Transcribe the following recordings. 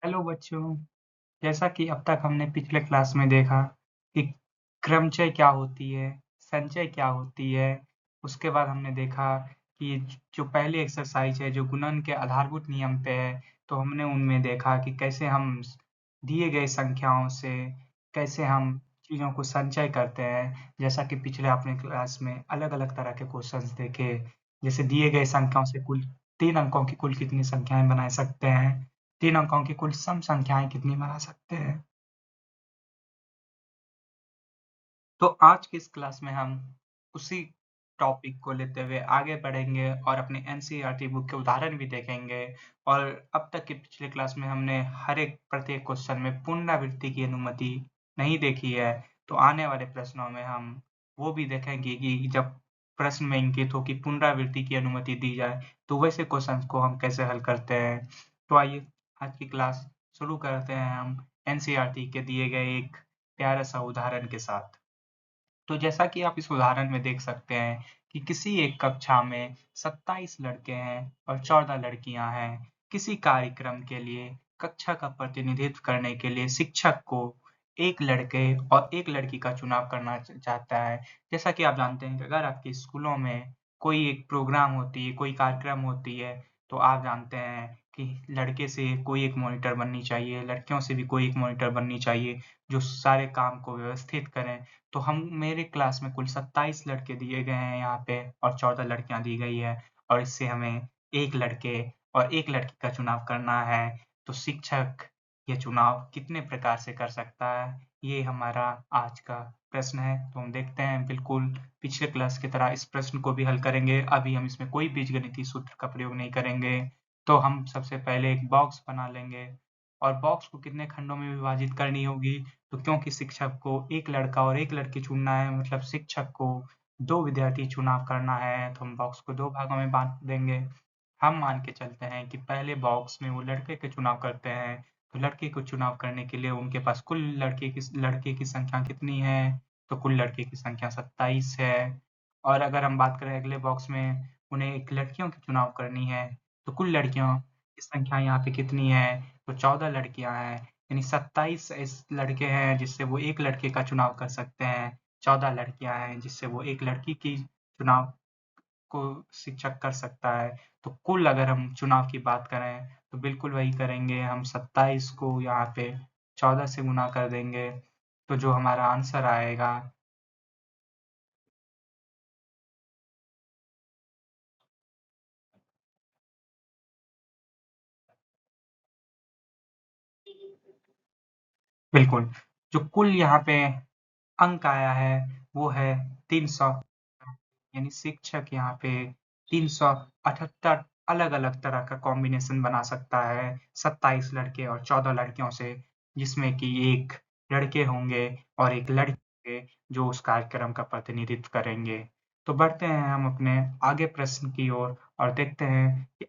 Hello बच्चों, जैसा कि अब तक हमने पिछले क्लास में देखा कि क्रमचय क्या होती है, संचय क्या होती है, उसके बाद हमने देखा कि जो पहली एक्सरसाइज है जो गुणन के आधारभूत नियम पे है, तो हमने उनमें देखा कि कैसे हम दिए गए संख्याओं से कैसे हम चीज़ों को संचय करते हैं। जैसा कि पिछले आपने क्लास में अलग-अलग तरह के क्वेश्चंस देखे, जैसे दिए गए संख्याओं से कुल 3 अंकों की कुल कितनी संख्याएँ बना सकते हैं, 3 अंकों की कुल सम संख्याएँ कितनी बना सकते हैं। तो आज की इस क्लास में हम उसी टॉपिक को लेते हुए आगे बढ़ेंगे और अपने एनसीईआरटी बुक के उदाहरण भी देखेंगे। और अब तक के पिछले क्लास में हमने हर एक प्रत्येक क्वेश्चन में पुनरावृत्ति की अनुमति नहीं देखी है, तो आने वाले प्रश्नों में हम वो भी देखेंगे कि जब प्रश्न में इंगित हो कि पुनरावृत्ति की अनुमति दी जाए, तो वैसे क्वेश्चंस को हम कैसे हल करते हैं। तो आइए आज की क्लास शुरू करते हैं हम एनसीईआरटी के दिए गए एक प्यारा सा उदाहरण के साथ। तो जैसा कि आप इस उदाहरण में देख सकते हैं कि किसी एक कक्षा में 27 लड़के हैं और 14 लड़कियां हैं। किसी कार्यक्रम के लिए कक्षा का प्रतिनिधित्व करने के लिए शिक्षक को एक लड़के और एक लड़की का चुनाव करना चाहता है। जैसा कि आप जानते हैं कि अगर आपके स्कूलों में कोई एक प्रोग्राम होती है, कोई कार्यक्रम होती है, तो आप जानते हैं कि लड़के से कोई एक मॉनिटर बननी चाहिए, लड़कियों से भी कोई एक मॉनिटर बननी चाहिए, जो सारे काम को व्यवस्थित करें। तो हम मेरे क्लास में कुल 27 लड़के दिए गए हैं यहाँ पे और 14 लड़कियाँ दी गई है और इससे हमें 1 लड़के और 1 लड़की का चुनाव करना है। तो शिक्षक ये चुनाव कितने प्रकार से कर सकता है? ये हमारा आज का प्रश्न है। तो हम देखते हैं बिल्कुल पिछले क्लास की तरह इस प्रश्न को भी हल करेंगे। अभी हम इसमें कोई बीजगणितीय सूत्र का प्रयोग नहीं करेंगे। तो हम सबसे पहले एक बॉक्स बना लेंगे और बॉक्स को कितने खंडों में विभाजित करनी होगी? तो क्योंकि शिक्षक को एक लड़का और एक लड़की चुनना है, मतलब शिक्षक को 2 विद्यार्थी चुनाव करना है, तो हम बॉक्स को 2 भागों में बाँट देंगे। हम मान के चलते हैं कि पहले बॉक्स में वो लड़के के चुनाव करते हैं, तो लड़के को चुनाव करने के लिए उनके पास कुल लड़के की संख्या कितनी है? तो कुल लड़के की संख्या 27 है। और अगर हम बात करें अगले बॉक्स में उन्हें एक लड़कियों की चुनाव करनी है, तो कुल लड़कियों की संख्या यहाँ पे कितनी है? तो 14 लड़कियाँ हैं। यानी 27 इस लड़के हैं जिससे वो एक लड़के का चुनाव कर सकते हैं, 14 लड़कियां हैं जिससे वो एक लड़की की चुनाव को शिक्षक कर सकता है। तो कुल अगर हम चुनाव की बात करें तो बिल्कुल वही करेंगे, हम 27 को यहाँ पे 14 से गुना कर देंगे, तो जो हमारा आंसर आएगा बिल्कुल, जो कुल यहाँ पे अंक आया है वो है 300। यानी शिक्षक यहाँ पे 378 अलग-अलग तरह का कॉम्बिनेशन बना सकता है 27 लड़के और 14 लड़कियों से, जिसमें कि एक लड़के होंगे और एक लड़की होंगे जो उस कार्यक्रम का प्रतिनिधित्व करेंगे। तो बढ़ते हैं हम अपने आगे प्रश्न की ओर और देखते हैं कि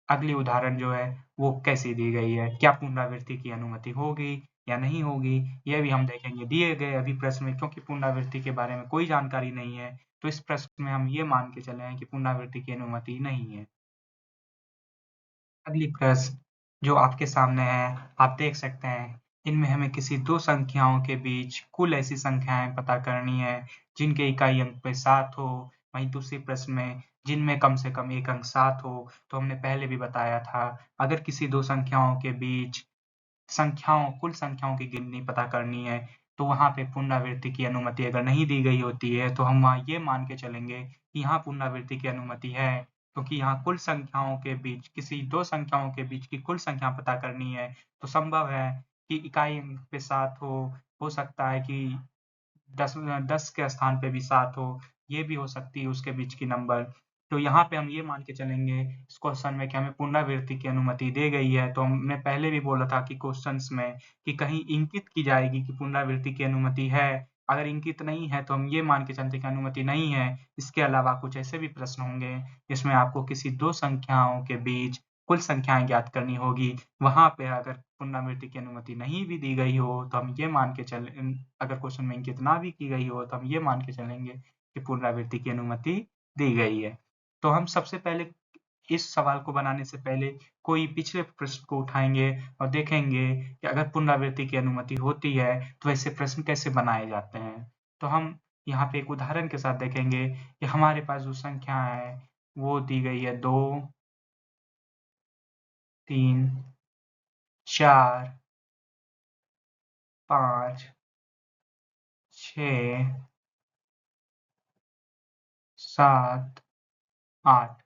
अगली उदाहरण जो है वो कैसी दी गई है। क्या पुनरावृत्ति की अनुमति होगी या नहीं होगी? यह भी हम देखेंगे। दिए गए अभी प्रश्न में क्योंकि पुनरावृत्ति के बारे में कोई जानकारी नहीं है, तो इस प्रश्न में हम ये मान के चले हैं कि पुनरावृत्ति की अनुमति नहीं है। अगली प्रश्न जो आपके सामने है, आप देख सकते हैं, इनमें हमें किसी 2 संख्याओं के बीच कुल ऐसी संख्याएँ पता करनी है, जिनके इकाई अंक पे 7 हो। वहीं दूसरे प्रश्न में जिनमें कम से कम 1 अंक 7 हो। तो हमने पहले भी बताया था, अगर किसी 2 संख्याओं के बीच कुल संख्याओं की गिनती पता करनी है, तो वहाँ पे पुनरावृत्ति की अनुमति अगर नहीं दी गई होती है, तो हम वहाँ ये मान के चलेंगे कि यहाँ पुनरावृत्ति की अनुमति है, क्योंकि यहाँ कुल संख्याओं के बीच किसी 2 संख्याओं के बीच की कुल संख्या पता करनी है, तो संभव है कि इकाई अंक पे 7 हो सकता है कि 10 के स्थान पे भी 7 हो, ये भी हो सकती है उसके बीच की नंबर। तो यहाँ पे हम ये मान के चलेंगे इस क्वेश्चन में कि हमें पुनरावृत्ति की अनुमति दी गई है, तो हमने पहले भी बोला था कि क्वेश्चन्स में कि कहीं इंगित की जाएगी कि पुनरावृत्ति की अनुमति है। अगर इंगित नहीं है तो हम ये मान के चलते हैं कि अनुमति नहीं है। इसके अलावा कुछ ऐसे भी प्रश्न होंगे जिसमें आपको किसी 2 संख्याओं के बीच कुल संख्याएँ ज्ञात करनी होगी। वहाँ पे अगर पुनरावृत्ति की अनुमति नहीं भी दी गई हो, तो हम ये मान के अगर क्वेश्चन में इंगित ना भी की गई हो, तो हम ये मान के चलेंगे कि पुनरावृत्ति की अनुमति दी गई है। तो हम सबसे पहले इस सवाल को बनाने से पहले कोई पिछले प्रश्न को उठाएंगे और देखेंगे कि अगर पुनरावृत्ति की अनुमति होती है तो ऐसे प्रश्न कैसे बनाए जाते हैं। तो हम यहाँ पे एक उदाहरण के साथ देखेंगे कि हमारे पास जो संख्या है वो दी गई है 2, 3, 4, 5, 6, 7, 8।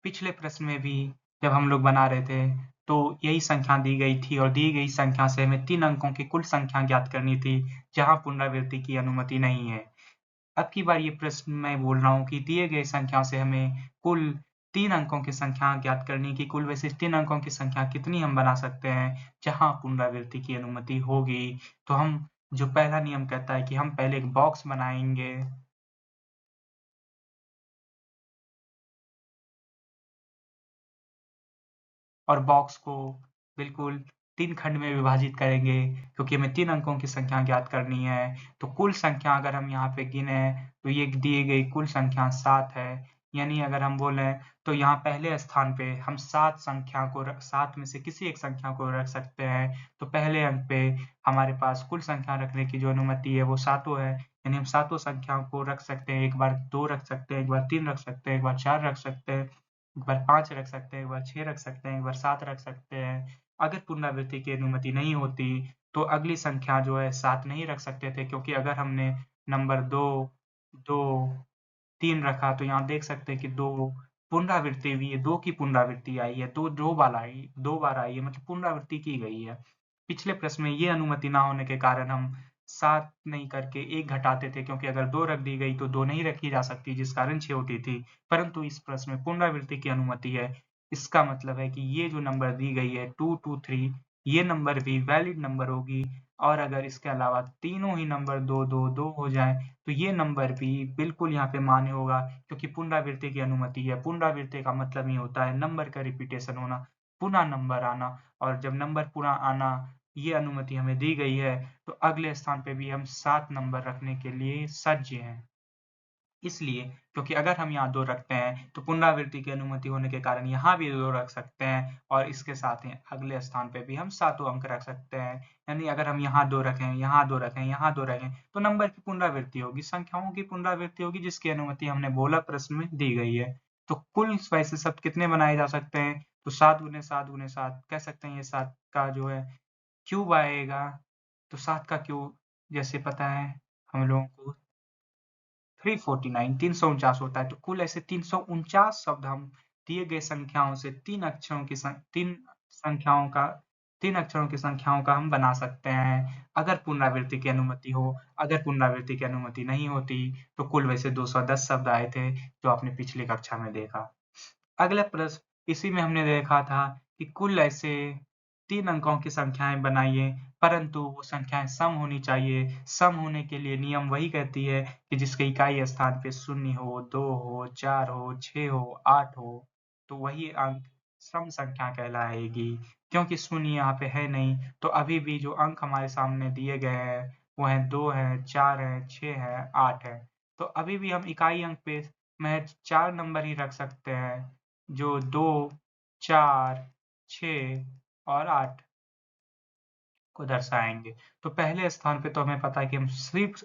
पिछले प्रश्न में भी जब हम लोग बना रहे थे तो यही संख्या दी गई थी और दी गई संख्या से हमें 3 अंकों की कुल संख्या ज्ञात करनी थी जहाँ पुनरावृत्ति की अनुमति नहीं है। अब की बार ये प्रश्न मैं बोल रहा हूँ कि दिए गए संख्या से हमें कुल 3 अंकों की संख्या ज्ञात करनी कि कुल वैसे 3 अंकों की संख्या कितनी हम बना सकते हैं जहाँ पुनरावृत्ति की अनुमति होगी। तो हम जो पहला नियम कहता है कि हम पहले एक बॉक्स बनाएंगे और बॉक्स को बिल्कुल 3 खंड में विभाजित करेंगे क्योंकि हमें 3 अंकों की संख्या ज्ञात करनी है। तो कुल संख्या अगर हम यहाँ पे गिने तो ये दी गई कुल संख्या 7 है। यानी अगर हम बोलें तो यहाँ पहले स्थान पे हम 7 में से किसी एक संख्या को रख सकते हैं। तो पहले अंक पे हमारे पास कुल संख्या रखने की जो अनुमति है वो सातों है। यानी हम सातों संख्याओं को रख सकते हैं। एक बार 2 रख सकते हैं, एक बार 3 रख सकते हैं, एक बार 4 रख सकते हैं, एक बार 5 रख सकते हैं, एक बार 6 रख सकते हैं, एक बार 7 रख सकते हैं। अगर पुनरावृत्ति की अनुमति नहीं होती तो अगली संख्या जो है 7 नहीं रख सकते थे क्योंकि अगर हमने नंबर 2, 2, 3 रखा तो यहाँ देख सकते हैं कि 2 पुनरावृत्ति हुई है, 2 की पुनरावृत्ति आई है, 2 बार आई है मतलब पुनरावृत्ति की गई है। पिछले प्रश्न में ये अनुमति ना होने के कारण हम 7 नहीं करके 1 घटाते थे क्योंकि अगर 2 रख दी गई तो 2 नहीं रखी जा सकती जिस कारण 6 होती थी। परंतु इस प्रश्न में पुनरावृत्ति की अनुमति है। इसका मतलब है कि ये जो नंबर दी गई है 2, 2, 3 ये नंबर भी वैलिड नंबर होगी और अगर इसके अलावा तीनों ही नंबर 2, 2, 2 हो जाएँ तो ये नंबर भी बिल्कुल यहाँ पे मान्य होगा क्योंकि पुनरावृत्ति की अनुमति है। पुनरावृत्ति का मतलब ही होता है नंबर का रिपीटेशन होना, पुनः नंबर आना और जब नंबर पुनः आना ये अनुमति हमें दी गई है तो अगले स्थान पे भी हम 7 नंबर रखने के लिए सज्ज हैं। इसलिए क्योंकि अगर हम यहाँ 2 रखते हैं तो पुनरावृत्ति की अनुमति होने के कारण यहाँ भी 2 रख सकते हैं और इसके साथ ही अगले स्थान पे भी हम सातों अंक रख सकते हैं। यानी अगर हम यहाँ 2 रखें, यहाँ 2 रखें, यहाँ 2 रखें तो नंबर की पुनरावृत्ति होगी, संख्याओं की पुनरावृत्ति होगी जिसकी अनुमति हमने बोला प्रश्न में दी गई है। तो कुल वैसे शब्द कितने बनाए जा सकते हैं? तो 7 गुने 7 गुने 7 कह सकते हैं ये 7 का जो है क्यूब आएगा। तो 7 का क्यूब जैसे पता है हम लोगों को 349 349 होता है। तो कुल ऐसे 349 शब्द हम दिए गए संख्याओं से 3 संख्याओं का 3 अक्षरों की संख्याओं का हम बना सकते हैं अगर पुनरावृत्ति की अनुमति हो। अगर पुनरावृत्ति की अनुमति नहीं होती तो कुल वैसे 210 शब्द आए थे जो आपने पिछली कक्षा में देखा। अगला प्रश्न इसी में हमने देखा था कि कुल ऐसे 3 अंकों की संख्याएँ बनाइए परंतु वो संख्याएँ सम होनी चाहिए। सम होने के लिए नियम वही कहती है कि जिसके इकाई स्थान पे 0 हो, 2 हो, 4 हो, 6 हो, 8 हो तो वही अंक सम संख्या कहलाएगी। क्योंकि 0 यहाँ पे है नहीं तो अभी भी जो अंक हमारे सामने दिए गए हैं वो हैं 2 है, 4 है, 6 है, 8 है। तो अभी भी हम इकाई अंक पे महज 4 नंबर ही रख सकते हैं जो 2, 4, 6 और 8 को दर्शाएँगे। तो पहले स्थान पे तो हमें पता है कि हम सिर्फ़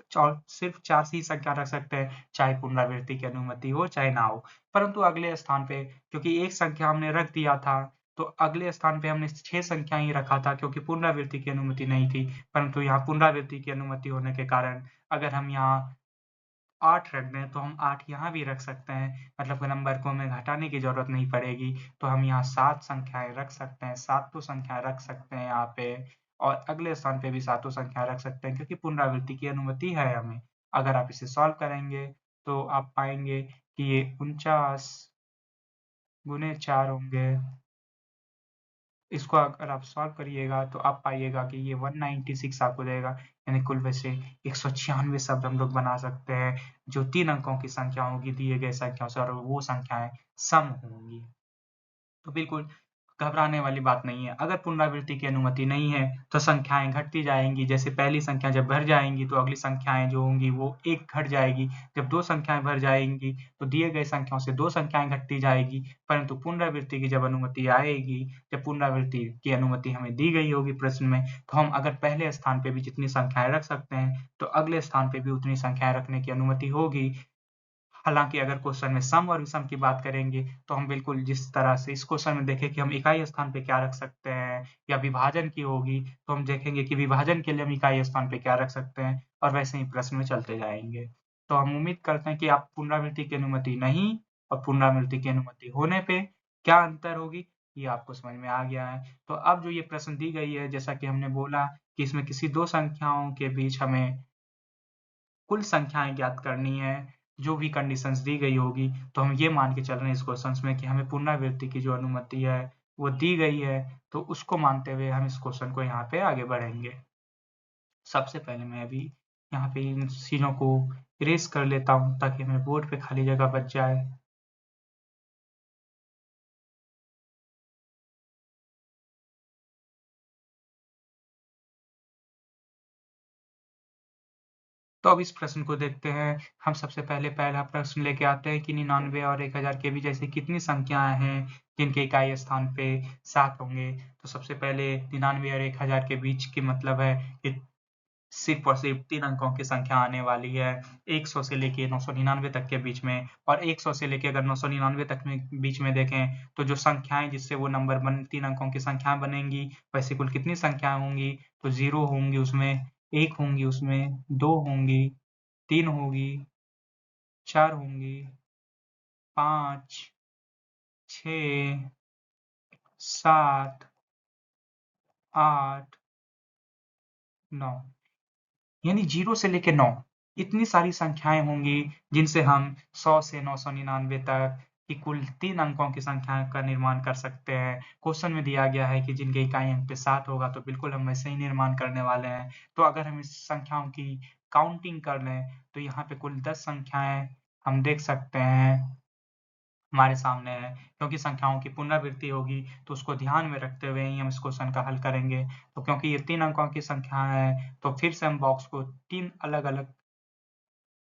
4 से ही संख्या रख सकते हैं, चाहे पुनरावृत्ति की अनुमति हो, चाहे ना हो। परंतु अगले स्थान पे क्योंकि एक संख्या हमने रख दिया था, तो अगले स्थान पे हमने 6 संख्या ही रखा था क्योंकि पुनरावृत्ति की अनुमति नहीं थी। परंतु यहाँ पुनरावृत्ति की अनुमति होने के कारण अगर हम यहाँ 8 रख दें तो हम 8 यहाँ भी रख सकते हैं मतलब नंबर को हमें घटाने की ज़रूरत नहीं पड़ेगी। तो हम यहाँ 7 संख्याएँ रख सकते हैं, सातों संख्याएँ रख सकते हैं यहाँ पे और अगले स्थान पे भी सातों संख्याएँ रख सकते हैं क्योंकि पुनरावृत्ति की अनुमति है हमें। अगर आप इसे सॉल्व करेंगे तो आप पाएँगे कि ये 49 गुने 4 होंगे। इसको अगर आप सॉल्व करिएगा तो आप पाइएगा कि ये 196 आपको देगा यानी कुल वैसे 196 शब्द हम लोग बना सकते हैं जो 3 अंकों की संख्या होगी दिए गए संख्याओं से और वो संख्याएँ सम होंगी। तो बिल्कुल घबराने वाली बात नहीं है। अगर पुनरावृत्ति की अनुमति नहीं है तो संख्याएँ घटती जाएँगी। जैसे पहली संख्या जब भर जाएँगी तो अगली संख्याएँ जो होंगी वो 1 घट जाएगी। जब 2 संख्याएँ भर जाएँगी तो दिए गए संख्याओं से 2 संख्याएँ घटती जाएगी। परंतु पुनरावृत्ति की जब अनुमति आएगी, जब पुनरावृत्ति की अनुमति हमें दी गई होगी प्रश्न में, तो हम अगर पहले स्थान पे भी जितनी संख्याएँ रख सकते हैं, तो अगले स्थान पे भी उतनी संख्याएँ रखने की अनुमति होगी। हालाँकि अगर क्वेश्चन में सम और विषम की बात करेंगे, तो हम बिल्कुल जिस तरह से इस क्वेश्चन में देखें कि हम इकाई स्थान पे क्या रख सकते हैं या विभाजन की होगी, तो हम देखेंगे कि विभाजन के लिए हम इकाई स्थान पे क्या रख सकते हैं और वैसे ही प्रश्न में चलते जाएँगे। तो हम उम्मीद करते हैं कि आप पुनरावृत्ति की अनुमति नहीं और पुनरावृत्ति की अनुमति होने पे क्या अंतर होगी, ये आपको समझ में आ गया है। तो अब जो ये प्रश्न दी गई है, जैसा कि हमने बोला कि इसमें किसी 2 संख्याओं के बीच हमें कुल संख्याएँ ज्ञात करनी है, जो भी कंडीशंस दी गई होगी, तो हम ये मान के चल रहे हैं इस क्वेश्चन्स में कि हमें पुनरावृत्ति की जो अनुमति है, वो दी गई है, तो उसको मानते हुए हम इस क्वेश्चन को यहाँ पे आगे बढ़ेंगे। सबसे पहले मैं अभी यहाँ पे इन चीज़ों को इरेज़ कर लेता हूँ ताकि हमें बोर्ड पे खाली जगह बच जाए। तो अब इस प्रश्न को देखते हैं। हम सबसे पहले पहला प्रश्न लेके आते हैं कि 99 और 1000 के बीच ऐसी कितनी संख्याएँ हैं, जिनके इकाई स्थान पे 7 होंगे। तो सबसे पहले 99 और 1000 के बीच की मतलब है कि सिर्फ़ और सिर्फ़ 3 अंकों की संख्या आने वाली है। 100 से लेके 999 तक के बीच में, और 100 से लेके अगर 999 तक में बीच में देखें, तो जो संख्याएँ जिससे वो नंबर 3 अंकों की संख्याएँ बनेंगी, वैसे कुल कितनी संख्याएँ होंगी? तो 0 होंगी उसमें, 1 होंगी उसमें, 2 होंगी, 3 होगी, 4 होंगी, 5, 6, 7, 8, 9, यानी 0 से लेके 9 इतनी सारी संख्याएँ होंगी जिनसे हम 100 से 999 तक की कुल 3 अंकों की संख्या का निर्माण कर सकते हैं। क्वेश्चन में दिया गया है कि जिनके इकाई अंक पे 7 होगा, तो बिल्कुल हम वैसे ही निर्माण करने वाले हैं। तो अगर हम इस संख्याओं की काउंटिंग कर लें, तो यहाँ पे कुल 10 संख्याएँ हम देख सकते हैं हमारे सामने है। क्योंकि संख्याओं की पुनरावृत्ति होगी, तो उसको ध्यान में रखते हुए ही हम इस क्वेश्चन का हल करेंगे। तो क्योंकि ये 3 अंकों की संख्या है, तो फिर से हम बॉक्स को 3 अलग-अलग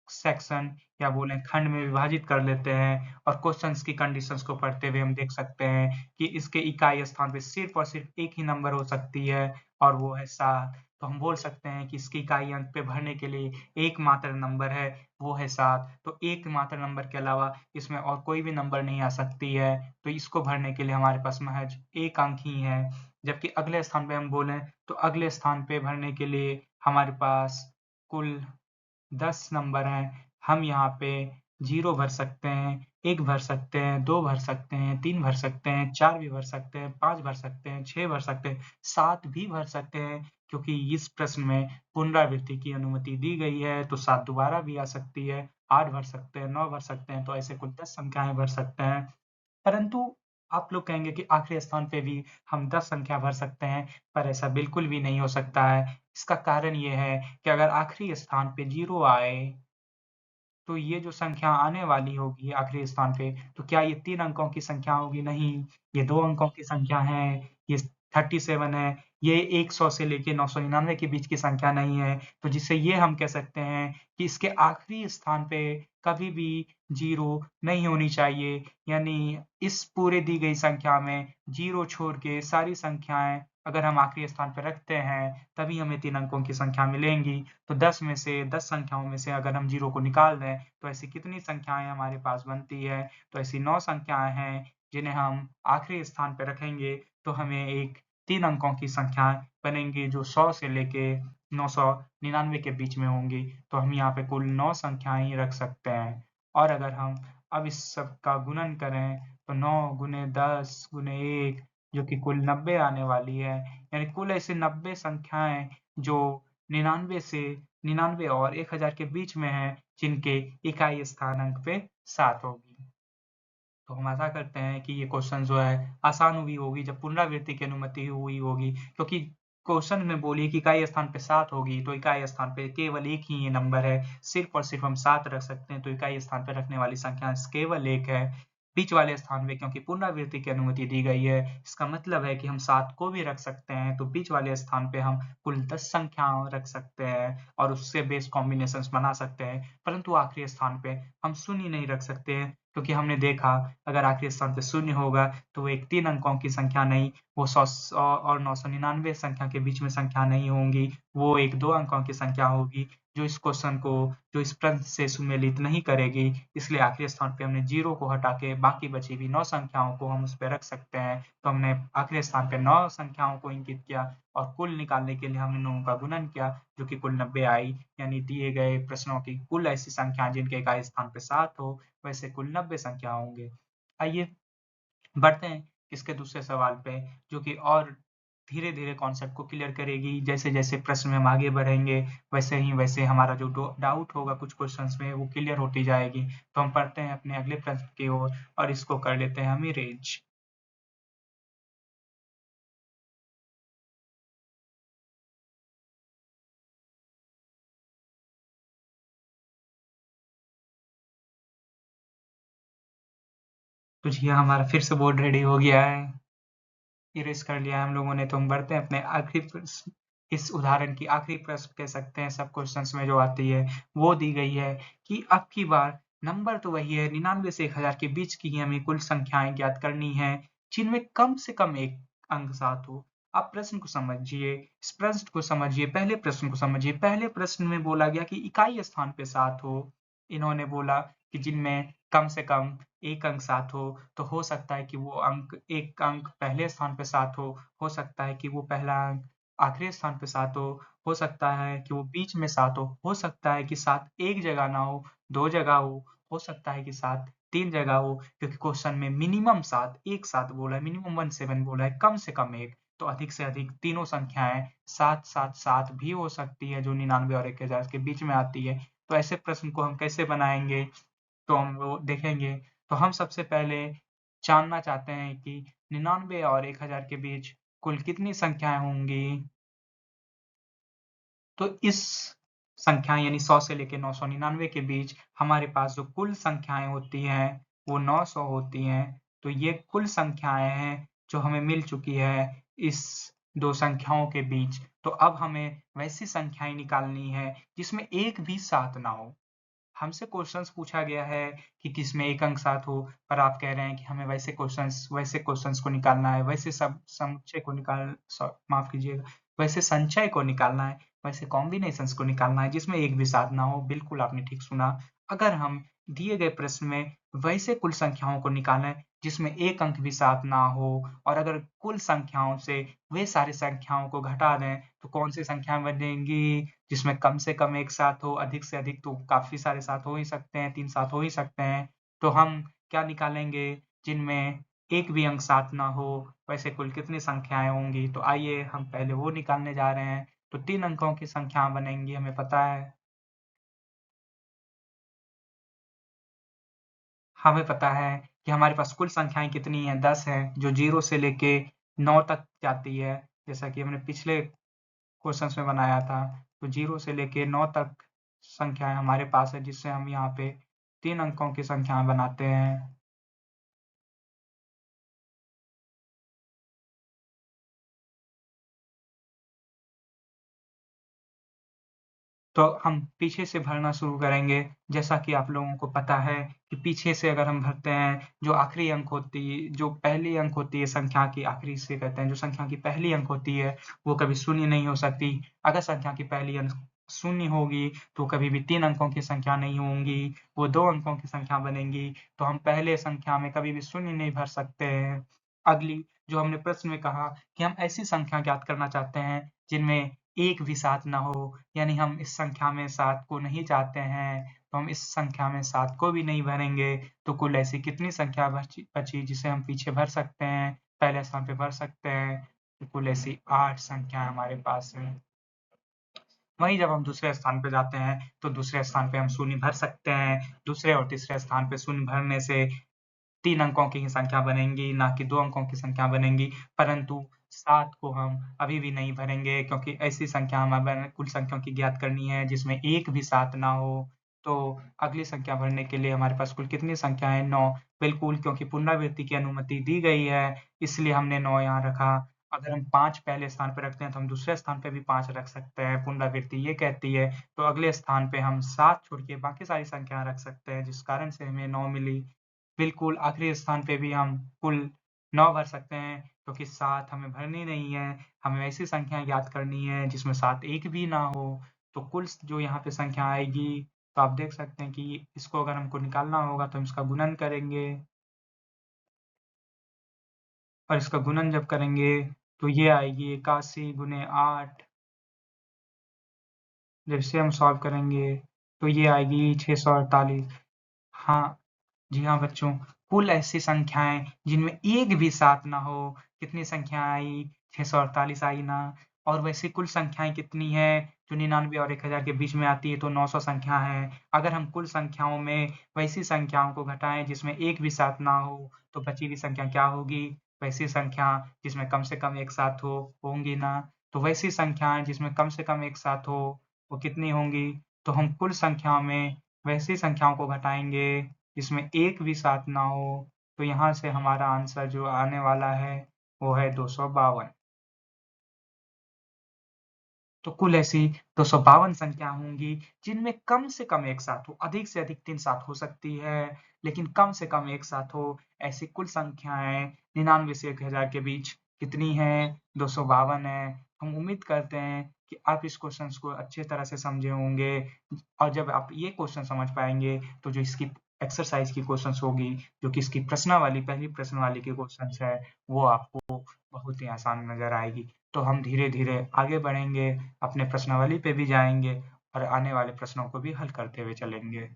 सेक्शन या बोलें खंड में विभाजित कर लेते हैं, और क्वेश्चंस की कंडीशंस को पढ़ते हुए हम देख सकते हैं कि इसके इकाई स्थान पे सिर्फ़ और सिर्फ़ एक ही नंबर हो सकती है, और वो है 7। तो हम बोल सकते हैं कि इसकी इकाई अंक पे भरने के लिए एकमात्र नंबर है, वो है 7। तो एकमात्र नंबर के अलावा इसमें और कोई भी नंबर नहीं आ सकती है, तो इसको भरने के लिए हमारे पास महज़ 1 अंक ही है। जबकि अगले स्थान पे हम बोलें, तो अगले स्थान पे भरने के लिए हमारे पास कुल 10 नंबर हैं। हम यहाँ पे 0 भर सकते हैं, 1 भर सकते हैं, 2 भर सकते हैं, 3 भर सकते हैं, 4 भी भर सकते हैं, 5 भर सकते हैं, 6 भर सकते हैं, 7 भी भर सकते हैं, क्योंकि इस प्रश्न में पुनरावृत्ति की अनुमति दी गई है, तो 7 दोबारा भी आ सकती है, 8 भर सकते हैं, 9 भर सकते हैं, तो ऐसे कुल 10 संख्याएँ भर सकते हैं। परंतु आप लोग कहेंगे कि आखिरी स्थान पे भी हम 10 संख्या भर सकते हैं, पर ऐसा बिल्कुल भी नहीं हो सकता है। इसका कारण ये है कि अगर आखिरी स्थान पे 0 आए, तो ये जो संख्या आने वाली होगी आखिरी स्थान पे, तो क्या ये 3 अंकों की संख्या होगी? नहीं, ये 2 अंकों की संख्या है, ये 37 है, ये 100 से लेके 999 के बीच की संख्या नहीं है, तो जिससे ये हम कह सकते हैं कि इसके आखिरी स्थान पे कभी भी 0 नहीं होनी चाहिए, यानी इस पूरे दी गई संख्या में 0 छोड़ के सारी संख्याएँ अगर हम आखिरी स्थान पे रखते हैं, तभी हमें 3 अंकों की संख्या मिलेंगी। तो 10 में से 10 संख्याओं में से अगर हम 0 को निकाल दें, तो ऐसी कितनी संख्याएँ हमारे पास बनती है? तो ऐसी 9 संख्याएँ हैं, जिन्हें हम आखिरी स्थान पे रखेंगे, तो हमें एक 3 अंकों की संख्याएँ बनेंगी, जो 100 से लेके 999 के बीच में होंगी। तो हम यहाँ पे कुल 9 संख्याएँ ही रख सकते हैं। और अगर हम अब इस सब का गुणन करें, तो 9 गुणे 10 गुणे 1, जो कि कुल 90 आने वाली है। यानी कुल ऐसे 90 संख्याएँ जो 99 और 1000 के बीच में है, जिनके इकाई स्थानांक पे 7 होगी। तो हम आशा करते हैं कि ये क्वेश्चन जो है आसान हुई होगी जब पुनरावृत्ति की अनुमति हुई होगी, क्योंकि क्वेश्चन में बोली कि इकाई स्थान पे 7 होगी, तो इकाई स्थान पे केवल एक ही ये नंबर है, सिर्फ और सिर्फ हम 7 रख सकते हैं, तो इकाई स्थान पे रखने वाली संख्या केवल एक है। बीच वाले स्थान पे क्योंकि पुनरावृत्ति की अनुमति दी गई है, इसका मतलब है कि हम 7 को भी रख सकते हैं, तो बीच वाले स्थान पे हम कुल 10 संख्याएँ रख सकते हैं और उससे बेस कॉम्बिनेशंस बना सकते हैं, परंतु आखिरी स्थान पे हम शून्य नहीं रख सकते हैं, क्योंकि हमने देखा अगर आखिरी स्थान पे शून्य होगा, तो वो एक 3 अंकों की संख्या नहीं, वो 100 और 999 संख्या के बीच में संख्या नहीं होंगी, वो एक 2 अंकों की संख्या होगी, जो इस क्वेश्चन को जो इस प्रश्न से सुमेलित नहीं करेगी, इसलिए आखिरी स्थान पे हमने 0 को हटा के बाकी बची हुई 9 संख्याओं को हम उस पे रख सकते हैं। तो हमने आखिरी स्थान पे 9 संख्याओं को इंगित किया और कुल निकालने के लिए हमने 9 का गुणन किया, जो कि कुल 90 आई, यानी दिए गए प्रश्नों की कुल ऐसी संख्या जिनके इकाई स्थान पे 7 हो, वैसे कुल 90 संख्या होंगे। आइए बढ़ते हैं इसके दूसरे सवाल पे, जो कि और धीरे-धीरे कॉन्सेप्ट को क्लियर करेगी। जैसे-जैसे प्रश्न में हम आगे बढ़ेंगे, वैसे हमारा जो डाउट होगा कुछ क्वेश्चंस में वो क्लियर होती जाएगी। तो हम पढ़ते हैं अपने अगले प्रश्न की ओर और इसको कर लेते हैं हम इरेज। तो जी हाँ, हमारा फिर से बोर्ड रेडी हो गया है। इरेज कर लिया है हम लोगों ने, तो हम बढ़ते हैं अपने आखिरी प्रश्न। इस उदाहरण की आखिरी प्रश्न कह सकते हैं सब क्वेश्चंस में जो आती है, वो दी गई है कि अब की बार नंबर तो वही है 99 से 1000 के बीच की ही हमें कुल संख्याएं ज्ञात करनी है, जिनमें कम से कम एक अंक साथ हो। आप प्रश्न को समझिए, इस प्रश्न को समझिए, पहले प्रश्न को समझिए। पहले प्रश्न में बोला गया कि इकाई स्थान पे 7 हो। इन्होंने बोला कि जिनमें कम से कम एक अंक साथ तो हो सकता है कि वो अंक एक अंक पहले स्थान पे 7 हो सकता है कि वो पहला अंक आखिरी स्थान पे 7 हो सकता है कि वो बीच में 7 हो सकता है कि 7 एक जगह ना हो 2 जगह हो सकता है कि 7 3 जगह हो, क्योंकि क्वेश्चन में मिनिमम 7 एक साथ बोला है, मिनिमम 17 बोला है, कम से कम एक, तो अधिक से अधिक तीनों संख्याएं 7 7 7 भी हो सकती है, जो 99 और 1000 के बीच में आती है। तो ऐसे प्रश्न को हम कैसे बनाएंगे, तो हम वो देखेंगे। तो हम सबसे पहले जानना चाहते हैं कि 99 और 1000 के बीच कुल कितनी संख्याएँ होंगी? तो इस संख्या यानी 100 से लेके 999 के बीच हमारे पास जो कुल संख्याएँ होती हैं, वो 900 होती हैं। तो ये कुल संख्याएँ हैं जो हमें मिल चुकी है इस 2 संख्याओं के बीच। तो अब हमें वैसी संख्याएँ निकालनी है जिसमें एक भी साथ ना हो। हमसे क्वेश्चंस पूछा गया है कि किसमें एक अंक साथ हो, पर आप कह रहे हैं कि हमें वैसे क्वेश्चंस को निकालना है, वैसे सब समुच्चय को माफ कीजिएगा, वैसे संचय को निकालना है, वैसे कॉम्बिनेशंस को निकालना है जिसमें एक भी साथ ना हो। बिल्कुल आपने ठीक सुना। अगर हम दिए गए प्रश्न में वैसे कुल संख्याओं को निकालें जिसमें एक अंक भी साथ ना हो और अगर कुल संख्याओं से वे सारी संख्याओं को घटा दें, तो कौन सी संख्या बनेंगी जिसमें कम से कम एक साथ हो, अधिक से अधिक तो काफ़ी सारे साथ हो ही सकते हैं, 3 साथ हो ही सकते हैं। तो हम क्या निकालेंगे, जिनमें एक भी अंक साथ ना हो, वैसे कुल कितनी संख्याएँ होंगी? तो आइए हम पहले वो निकालने जा रहे हैं। तो 3 अंकों की संख्या बनेंगी, हमें पता है। हमें पता है कि हमारे पास कुल संख्याएँ कितनी हैं, 10 हैं, जो 0 से लेके 9 तक जाती है। जैसा कि हमने पिछले क्वेश्चंस में बनाया था। तो 0 से लेके 9 तक संख्याएँ हमारे पास है, जिससे हम यहाँ पे 3 अंकों की संख्याएँ बनाते हैं। तो हम पीछे से भरना शुरू करेंगे। जैसा कि आप लोगों को पता है कि पीछे से अगर हम भरते हैं, जो पहली अंक होती है संख्या की, आखिरी से कहते हैं, जो संख्या की पहली अंक होती है, वो कभी शून्य नहीं हो सकती। अगर संख्या की पहली अंक शून्य होगी, तो कभी भी 3 अंकों की संख्या नहीं होंगी, वो 2 अंकों की संख्या बनेंगी। तो हम पहले संख्या में कभी भी शून्य नहीं भर सकते हैं। अगली जो हमने प्रश्न में कहा कि हम ऐसी संख्या ज्ञात करना चाहते हैं, जिनमें एक भी साथ ना हो, यानी हम इस संख्या में 7 को नहीं चाहते हैं, तो हम इस संख्या में 7 को भी नहीं भरेंगे। तो कुल ऐसी कितनी संख्या बची बची जिसे हम पीछे भर सकते हैं, पहले स्थान पे भर सकते हैं। तो कुल ऐसी 8 संख्याएँ हमारे पास हैं। वहीं जब हम दूसरे स्थान पे जाते हैं, तो दूसरे स्थान पे हम शून्य भर सकते हैं। दूसरे और तीसरे स्थान पे शून्य भरने से 3 अंकों की ही संख्या बनेंगी, ना कि 2 अंकों की संख्या बनेंगी। परंतु 7 को हम अभी भी नहीं भरेंगे, क्योंकि ऐसी संख्या हमें कुल संख्याओं की ज्ञात करनी है जिसमें एक भी साथ ना हो। तो अगली संख्या भरने के लिए हमारे पास कुल कितनी संख्या है? 9। बिल्कुल, क्योंकि पुनरावृत्ति की अनुमति दी गई है, इसलिए हमने 9 यहाँ रखा। अगर हम 5 पहले स्थान पे रखते हैं, तो हम दूसरे स्थान पे भी 5 रख सकते हैं, पुनरावृत्ति ये कहती है। तो अगले स्थान पे हम 7 छोड़ के बाकी सारी संख्याएँ रख सकते हैं, जिस कारण से हमें 9 मिली। बिल्कुल, आखिरी स्थान पे भी हम कुल 9 भर सकते हैं, क्योंकि 7 हमें भरनी नहीं है। हमें ऐसी संख्याएँ ज्ञात करनी है, जिसमें 7 एक भी ना हो। तो कुल जो यहाँ पे संख्या आएगी, तो आप देख सकते हैं कि इसको अगर हमको निकालना होगा, तो हम इसका गुणन करेंगे। और इसका गुणन जब करेंगे, तो ये आएगी 81 गुने 8। जब इसे हम सॉल्व करेंगे, तो ये आएगी 648। हाँ, जी हाँ बच्चों, कुल ऐसी संख्याएँ जिनमें एक भी साथ ना हो, कितनी संख्या आई? 648 आई ना? और वैसे कुल संख्याएँ कितनी हैं? जो 99 और 1000 के बीच में आती है, तो 900 संख्या है। अगर हम कुल संख्याओं में वैसी संख्याओं को घटाएँ जिसमें एक भी साथ ना हो, तो बची हुई संख्या क्या होगी? वैसी संख्या जिसमें कम से कम एक साथ हो, होंगी ना? तो वैसी संख्याएँ जिसमें कम से कम एक साथ हो, वो कितनी होंगी? तो हम कुल संख्याओं में वैसी संख्याओं को घटाएँगे जिसमें एक भी साथ ना हो, तो यहाँ से हमारा आंसर जो आने वाला है, वो है 252। तो कुल ऐसी 252 संख्या होंगी, जिनमें कम से कम एक साथ हो, अधिक से अधिक 3 साथ हो सकती है, लेकिन कम से कम एक साथ हो। ऐसी कुल संख्याएँ 99 से 1000 के बीच कितनी हैं? 252 है। हम उम्मीद करते हैं कि आप इस क्वेश्चंस को अच्छे तरह से समझे होंगे और जब आप ये क्वेश्चन समझ पाएँगे, तो जो इसकी एक्सरसाइज़ की क्वेश्चंस होगी, जो कि इसकी प्रश्नावली पहली प्रश्नावली की क्वेश्चंस है, वो आपको बहुत ही आसान नज़र आएगी। तो हम धीरे-धीरे आगे बढ़ेंगे, अपने प्रश्नावली पे भी जाएँगे और आने वाले प्रश्नों को भी हल करते हुए चलेंगे।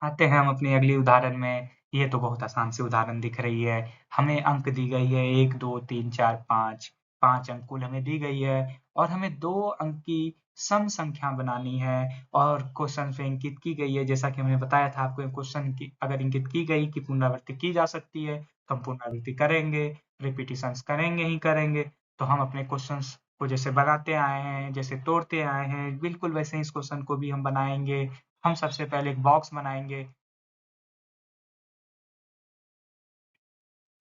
आते हैं हम अपनी अगली उदाहरण में। ये तो बहुत आसान सी उदाहरण दिख रही है। हमें अंक दी गई है 1, 2, 3, 4, 5। 5 अंक कुल हमें दी गई है और हमें 2 अंक की सम संख्या बनानी है और क्वेश्चन पे इंगित की गई है, जैसा कि हमने बताया था आपको क्वेश्चन की अगर इंगित की गई कि पुनरावृत्ति की जा सकती है, तो हम पुनरावृत्ति करेंगे, रिपीटिशंस करेंगे ही करेंगे। तो हम अपने क्वेश्चंस को जैसे बनाते आए हैं, जैसे तोड़ते आए हैं, बिल्कुल वैसे ही इस क्वेश्चन को भी हम बनाएँगे। हम सबसे पहले एक बॉक्स बनाएँगे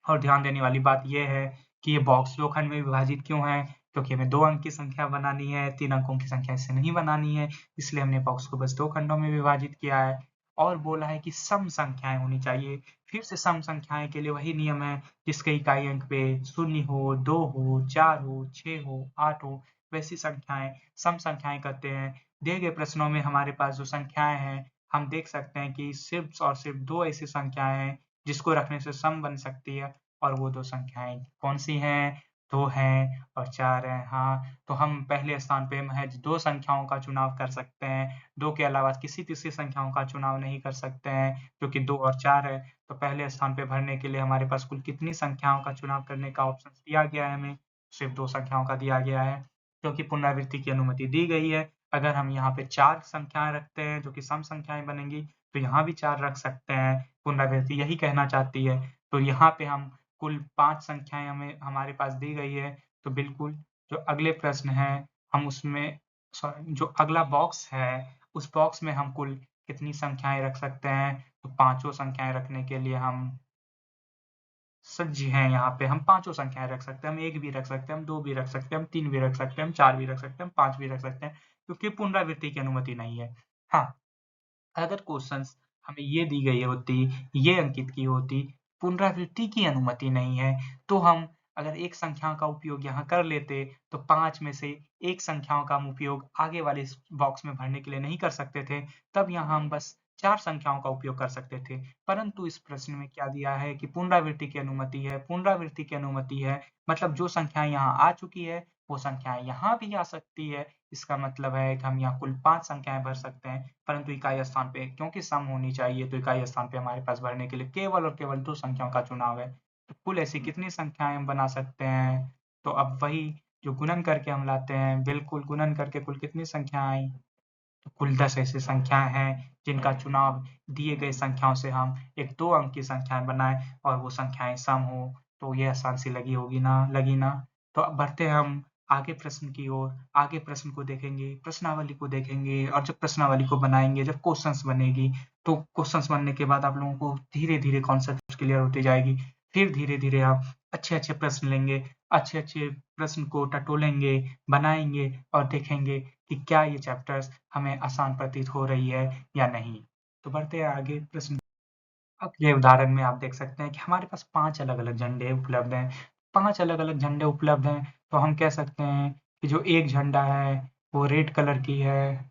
और ध्यान देने वाली बात ये है कि ये बॉक्स 2 खंड में विभाजित क्यों है? क्योंकि हमें 2 अंक की संख्या बनानी है, 3 अंकों की संख्या इससे नहीं बनानी है, इसलिए हमने बॉक्स को बस 2 खंडों में विभाजित किया है और बोला है कि सम संख्याएँ होनी चाहिए। फिर से सम संख्याएँ के लिए वही नियम है, जिसके इकाई अंक पे 0 हो, 2 हो, 4 हो, 6 हो, 8 हो, वैसी संख्याएँ सम संख्याएँ कहते हैं। दिए गए प्रश्नों में हमारे पास जो संख्याएँ हैं, हम देख सकते हैं कि सिर्फ़ और सिर्फ़ 2 ऐसी संख्याएँ हैं जिसको रखने से सम बन सकती है और वो 2 संख्याएँ कौन-सी हैं? 2 हैं और 4 हैं। हाँ, तो हम पहले स्थान पे महज़ 2 संख्याओं का चुनाव कर सकते हैं। 2 के अलावा किसी तीसरी संख्याओं का चुनाव नहीं कर सकते हैं, क्योंकि 2 और 4 है। तो पहले स्थान पे भरने के लिए हमारे पास कुल कितनी संख्याओं का चुनाव करने का ऑप्शन दिया गया है हमें? सिर्फ़ 2 संख्याओं का दिया गया है, क्योंकि पुनरावृत्ति की अनुमति दी गई है। अगर हम यहाँ पे 4 संख्याएँ रखते हैं, जो कि सम संख्याएँ बनेंगी, तो यहाँ भी 4 रख सकते हैं। पुनरावृत्ति यही कहना चाहती है। तो यहाँ पे हम कुल 5 संख्याएँ हमें हमारे पास दी गई है, तो बिल्कुल जो अगले प्रश्न हैं, हम उसमें जो अगला बॉक्स है, उस बॉक्स में हम कुल कितनी संख्याएँ रख सकते हैं? तो पाँचों संख्याएँ रखने के लिए हम सज्ज हैं यहाँ पे, हम पाँचों संख्याएँ रख सकते हैं, हम 1 भी रख सकते हैं, हम 2 भी रख सकते हैं, हम 3 भी रख सकते हैं, हम 4 भी रख सकते हैं, हम 5 भी रख सकते हैं, क्योंकि पुनरावृत्ति की अनुमति नहीं है। हाँ, अगर क्वेश्चंस हमें ये दी गई होती, ये अंकित की होती, पुनरावृत्ति की अनुमति नहीं है, तो हम अगर एक संख्या का उपयोग यहाँ कर लेते, तो 5 में से एक संख्याओं का हम उपयोग आगे वाले इस बॉक्स में भरने के लिए नहीं कर सकते थे, तब यहाँ हम बस 4 संख्याओं का उपयोग कर सकते थे। परंतु इस प्रश्न में क्या दिया है कि पुनरावृत्ति की अनुमति है, पुनरावृत्ति की अनुमति है, मतलब जो संख्याएँ यहाँ आ चुकी है, वो संख्याएँ यहाँ भी आ सकती है। इसका मतलब है कि हम यहाँ कुल 5 संख्याएँ भर सकते हैं, परंतु इकाई स्थान पे क्योंकि सम होनी चाहिए, तो इकाई स्थान पे हमारे पास भरने के लिए केवल और केवल 2 संख्याओं का चुनाव है। तो कुल ऐसी कितनी संख्याएँ हम बना सकते हैं? तो अब वही जो गुणन करके हम लाते हैं, बिल्कुल गुणन करके कुल कितनी संख्या आई? तो कुल 10 ऐसी संख्याएँ हैं, जिनका चुनाव दिए गए संख्याओं से हम एक 2 अंक की संख्याएँ बनाएँ और वो संख्याएँ सम हो, तो ये आसान सी लगी होगी ना लगी ना? तो अब बढ़ते हैं हम आगे प्रश्न की ओर, आगे प्रश्न को देखेंगे, प्रश्नावली को देखेंगे और जब प्रश्नावली को बनाएंगे, जब क्वेश्चंस बनेगी, तो क्वेश्चंस बनने के बाद आप लोगों को धीरे-धीरे कॉन्सेप्ट क्लियर होती जाएगी। फिर धीरे-धीरे आप अच्छे-अच्छे प्रश्न लेंगे, अच्छे-अच्छे प्रश्न को टटोलेंगे, बनाएंगे और देखेंगे कि क्या ये चैप्टर्स हमें आसान प्रतीत हो रही है या नहीं। तो बढ़ते हैं आगे प्रश्न। अब ये उदाहरण में आप देख सकते हैं कि हमारे पास 5 अलग-अलग झंडे उपलब्ध हैं। 5 अलग-अलग झंडे उपलब्ध हैं, तो हम कह सकते हैं कि जो एक झंडा है, वो रेड कलर की है।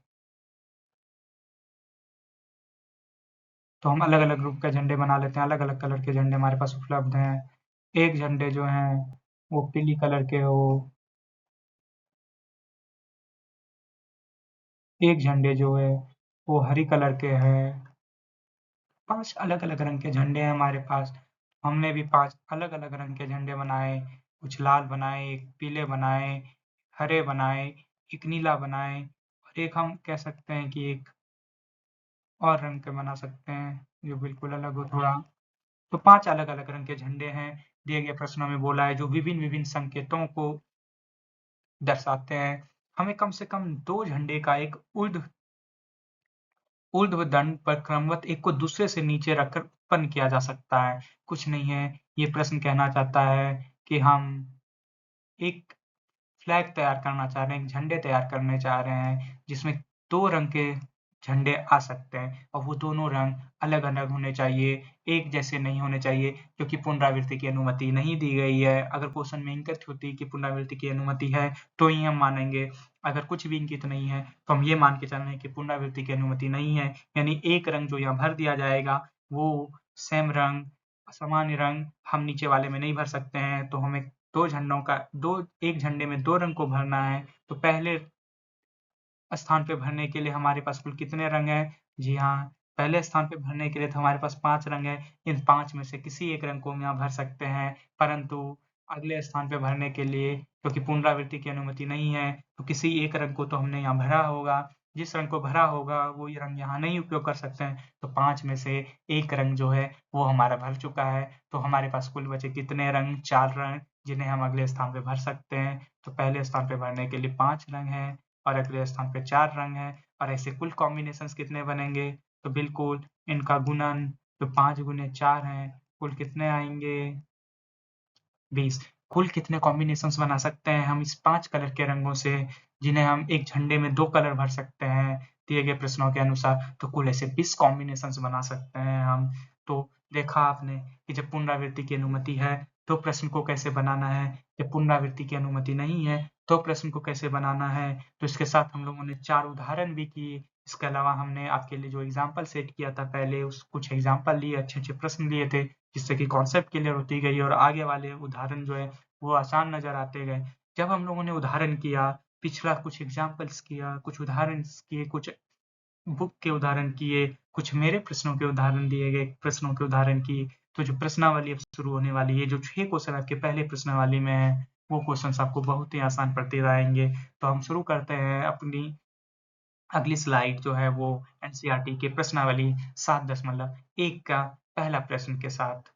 तो हम अलग-अलग ग्रुप के झंडे बना लेते हैं, अलग-अलग कलर के झंडे हमारे पास उपलब्ध हैं। एक झंडे जो हैं, वो पीली कलर के हो, एक झंडे जो है, वो हरी कलर के हैं। 5 अलग-अलग रंग के झंडे हैं हमारे पास। हमने भी 5 अलग-अलग रंग के झंडे बनाए, कुछ लाल बनाए, एक पीले बनाए, हरे बनाए, एक नीला बनाए और एक हम कह सकते हैं कि एक और रंग के बना सकते हैं, जो बिल्कुल अलग हो थोड़ा। तो 5 अलग-अलग रंग के झंडे हैं, दिए गए प्रश्नों में बोला है, जो विभिन्न-विभिन्न संकेतों को दर्शाते हैं। हमें कम से कम 2 झंडे का एक ऊर्ध्वदंड पर क्रमवत एक को दूसरे से नीचे रखकर उत्पन्न किया जा सकता है। कुछ नहीं है, ये प्रश्न कहना चाहता है कि हम एक फ्लैग तैयार करना चाह रहे हैं, एक झंडे तैयार करने चाह रहे हैं, जिसमें 2 रंग के झंडे आ सकते हैं और वो दोनों रंग अलग-अलग होने चाहिए, एक जैसे नहीं होने चाहिए, क्योंकि पुनरावृत्ति की अनुमति नहीं दी गई है। अगर क्वेश्चन में इंगित होती कि पुनरावृत्ति की अनुमति है, तो ही हम मानेंगे। अगर कुछ भी इंगित नहीं है, तो हम ये मान के चल रहे हैं कि पुनरावृत्ति की अनुमति नहीं है, यानी एक रंग जो यहाँ भर दिया जाएगा, वो सेम रंग, सामान्य रंग हम नीचे वाले में नहीं भर सकते हैं, तो हमें 2 झंडों का 2 एक झंडे में 2 रंग को भरना है, तो पहले स्थान पे भरने के लिए हमारे पास कुल कितने रंग हैं? जी हाँ, पहले स्थान पे भरने के लिए तो हमारे पास 5 रंग हैं। इन 5 में से किसी एक रंग को हम यहाँ भर सकते हैं, परंतु अगले स्थान पे भरने के लिए क्योंकि पुनरावृत्ति की अनुमति नहीं है, तो किसी एक रंग को तो हमने यहाँ भरा होगा। जिस रंग को भरा होगा, वो ये रंग यहाँ नहीं उपयोग कर सकते हैं, तो 5 में से 1 रंग जो है, वो हमारा भर चुका है। तो हमारे पास कुल बचे कितने रंग? 4 रंग, जिन्हें हम अगले स्थान पे भर सकते हैं। तो पहले स्थान पे भरने के लिए 5 रंग हैं। और अगले स्थान पे 4 रंग हैं और ऐसे कुल कॉम्बिनेशंस कितने बनेंगे? तो बिल्कुल इनका गुणन जो 5 गुने 4 हैं, कुल कितने आएँगे? 20। कुल कितने कॉम्बिनेशंस बना सकते हैं हम इस 5 कलर के रंगों से, जिन्हें हम एक झंडे में 2 कलर भर सकते हैं, दिए गए प्रश्नों के अनुसार। तो कुल ऐसे 20 कॉम्बिनेशंस बना सकते हैं हम। तो देखा आपने कि जब पुनरावृत्ति की अनुमति है, तो प्रश्न को कैसे बनाना है, जब पुनरावृत्ति की अनुमति नहीं है, तो प्रश्न को कैसे बनाना है। तो इसके साथ हम लोगों ने 4 उदाहरण भी किए। इसके अलावा हमने आपके लिए जो एग्ज़ाम्पल सेट किया था पहले, उस कुछ एग्ज़ाम्पल लिए, अच्छे-अच्छे प्रश्न लिए थे, जिससे कि कॉन्सेप्ट क्लियर होती गई और आगे वाले उदाहरण जो है वो आसान नज़र आते गए। जब हम लोगों ने उदाहरण किया, पिछला कुछ एग्ज़ाम्पल्स किया, कुछ उदाहरण किए, कुछ बुक के उदाहरण किए, कुछ मेरे प्रश्नों के उदाहरण दिए गए, प्रश्नों के उदाहरण किए, तो जो प्रश्नावली अब शुरू होने वाली है, जो 6 क्वेश्चन आपके पहले प्रश्नावली में है, वो क्वेश्चंस आपको बहुत ही आसान प्रतीत आएँगे। तो हम शुरू करते हैं अपनी अगली स्लाइड जो है वो एनसीईआरटी के प्रश्नावली 7.1 का पहला प्रश्न के साथ।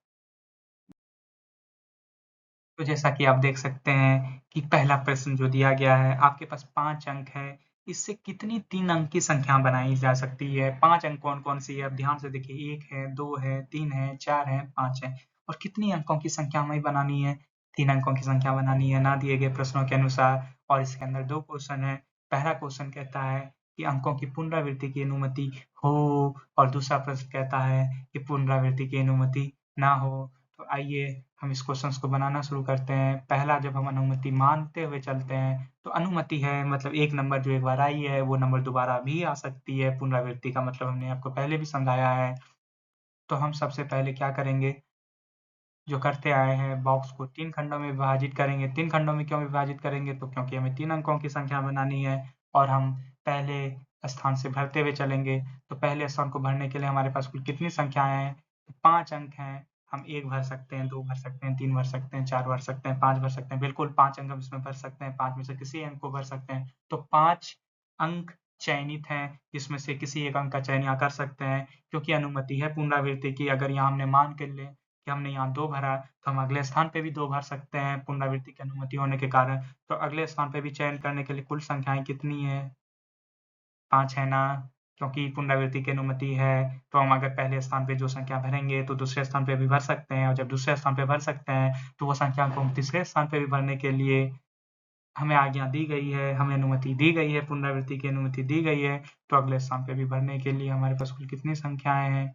तो जैसा कि आप देख सकते हैं कि पहला प्रश्न जो दिया गया है, आपके पास 5 अंक है, इससे कितनी 3 अंक की संख्या बनाई जा सकती है? 5 अंक कौन-कौन सी है? आप ध्यान से देखिए 1 है, 2 है, 3 है, 4 है, 5 है और कितनी अंकों की संख्या हमें बनानी है? 3 अंकों की संख्या बनानी है ना दिए गए प्रश्नों के अनुसार और इसके अंदर 2 क्वेश्चन हैं। पहला क्वेश्चन कहता है कि अंकों की पुनरावृत्ति की अनुमति हो और दूसरा प्रश्न कहता है कि पुनरावृत्ति की अनुमति ना हो। तो आइए हम इस क्वेश्चंस को बनाना शुरू करते हैं। पहला जब हम अनुमति मानते हुए चलते हैं, तो अनुमति है मतलब एक नंबर जो एक बार आई है, वो नंबर दोबारा भी आ सकती है। पुनरावृत्ति का मतलब हमने आपको पहले भी समझाया है। तो हम सबसे पहले क्या करेंगे, जो करते आए हैं, बॉक्स को 3 खंडों में विभाजित करेंगे। 3 खंडों में क्यों विभाजित करेंगे? तो क्योंकि हमें 3 अंकों की संख्या बनानी है और हम पहले स्थान से भरते हुए चलेंगे। तो पहले स्थान को भरने के लिए हमारे पास कुल कितनी संख्याएँ हैं? 5 अंक हैं। हम 1 भर सकते हैं, 2 भर सकते हैं, 3 भर सकते हैं, 4 भर सकते हैं, 5 भर सकते हैं। बिल्कुल 5 अंक हम इसमें भर सकते हैं। 5 में से किसी अंक को भर सकते हैं। तो 5 अंक चयनित हैं, जिसमें से किसी एक अंक का चयन यहाँ कर सकते हैं, क्योंकि अनुमति है पुनरावृत्ति की। अगर यहाँ हमने मान के कि हमने यहाँ 2 भरा तो हम अगले स्थान पे भी 2 भर सकते हैं पुनरावृत्ति की अनुमति होने के कारण। तो अगले स्थान पे भी चयन करने के लिए कुल संख्याएँ कितनी है? 5 है ना? क्योंकि पुनरावृत्ति की अनुमति है, तो हम अगर पहले स्थान पे जो संख्या भरेंगे तो दूसरे स्थान पे भी भर सकते हैं, और जब दूसरे स्थान पे भर सकते हैं तो वो संख्या को हम तीसरे स्थान पे भी भरने के लिए हमें आज्ञा दी गई है, हमें अनुमति दी गई है, पुनरावृत्ति की अनुमति दी गई है। तो अगले स्थान पे भी भरने के लिए हमारे पास कुल कितनी संख्याएँ हैं?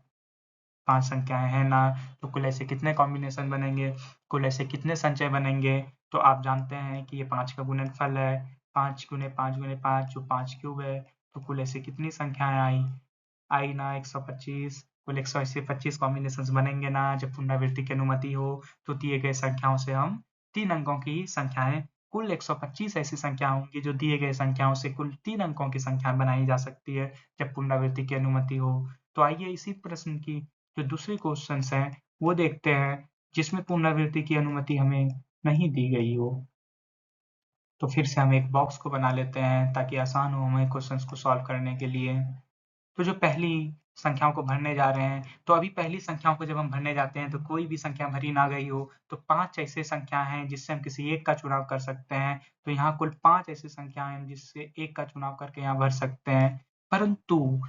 5 संख्याएँ हैं ना? तो कुल ऐसे कितने कॉम्बिनेशन बनेंगे? कुल ऐसे कितने संचय बनेंगे? तो आप जानते हैं कि ये 5 का गुणनफल है, 5 गुणे 5 गुणे 5 जो 5 क्यूब है। तो कुल ऐसे कितनी संख्याएँ आई ना 125, कुल 180 25 कॉम्बिनेशंस बनेंगे ना जब पुनरावृत्ति की अनुमति हो। तो दिए गए संख्याओं से हम 3 अंकों की संख्याएँ कुल 125 ऐसी संख्या होंगी जो दिए गए संख्याओं से कुल 3 अंकों की संख्या बनाई जा सकती है जब पुनरावृत्ति की अनुमति हो। तो आइए इसी प्रश्न की जो दूसरे क्वेश्चंस हैं वो देखते हैं जिसमें पुनरावृत्ति की अनुमति हमें नहीं दी गई हो। तो फिर से हम एक बॉक्स को बना लेते हैं ताकि आसान हो हमें क्वेश्चंस को सॉल्व करने के लिए। तो जो पहली संख्याओं को भरने जा रहे हैं, तो अभी पहली संख्याओं को जब हम भरने जाते हैं तो कोई भी संख्या भरी ना गई हो, तो 5 ऐसे संख्या हैं जिससे हम किसी एक का चुनाव कर सकते हैं। तो यहाँ कुल 5 ऐसी संख्याएँ हैं जिससे एक का चुनाव करके यहाँ भर सकते हैं। परंतु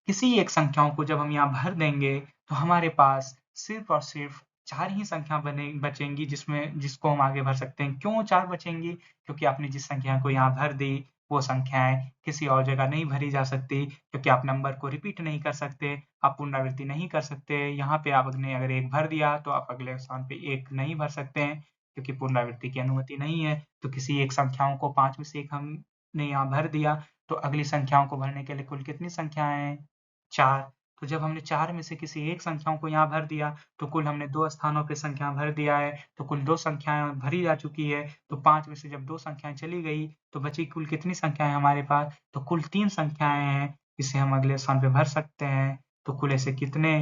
किसी एक संख्याओं को जब हम यहाँ भर देंगे तो हमारे पास सिर्फ और सिर्फ 4 ही संख्या बचेंगी जिसको हम आगे भर सकते हैं। क्यों 4 बचेंगी? क्योंकि आपने जिस संख्या को यहाँ भर दी वो संख्याएँ किसी और जगह नहीं भरी जा सकती, क्योंकि आप नंबर को रिपीट नहीं कर सकते, आप पुनरावृत्ति नहीं कर सकते। यहाँ पे आपने अगर 1 भर दिया तो आप अगले स्थान पे 1 नहीं भर सकते हैं, क्योंकि पुनरावृत्ति की अनुमति नहीं है। तो किसी एक संख्याओं को 5 में से 1 हमने यहाँ भर दिया, तो अगली संख्याओं को भरने के लिए कुल कितनी संख्याएँ हैं? 4। तो जब हमने 4 में से किसी एक संख्याओं को यहाँ भर दिया, तो कुल हमने 2 स्थानों पे संख्या भर दिया है, तो कुल 2 संख्याएँ भरी जा चुकी है। तो 5 में से जब 2 संख्याएँ चली गई, तो बची कुल कितनी संख्याएँ हमारे पास? तो कुल 3 संख्याएँ हैं, जिसे हम अगले स्थान पे भर सकते हैं। तो कुल ऐसे कितने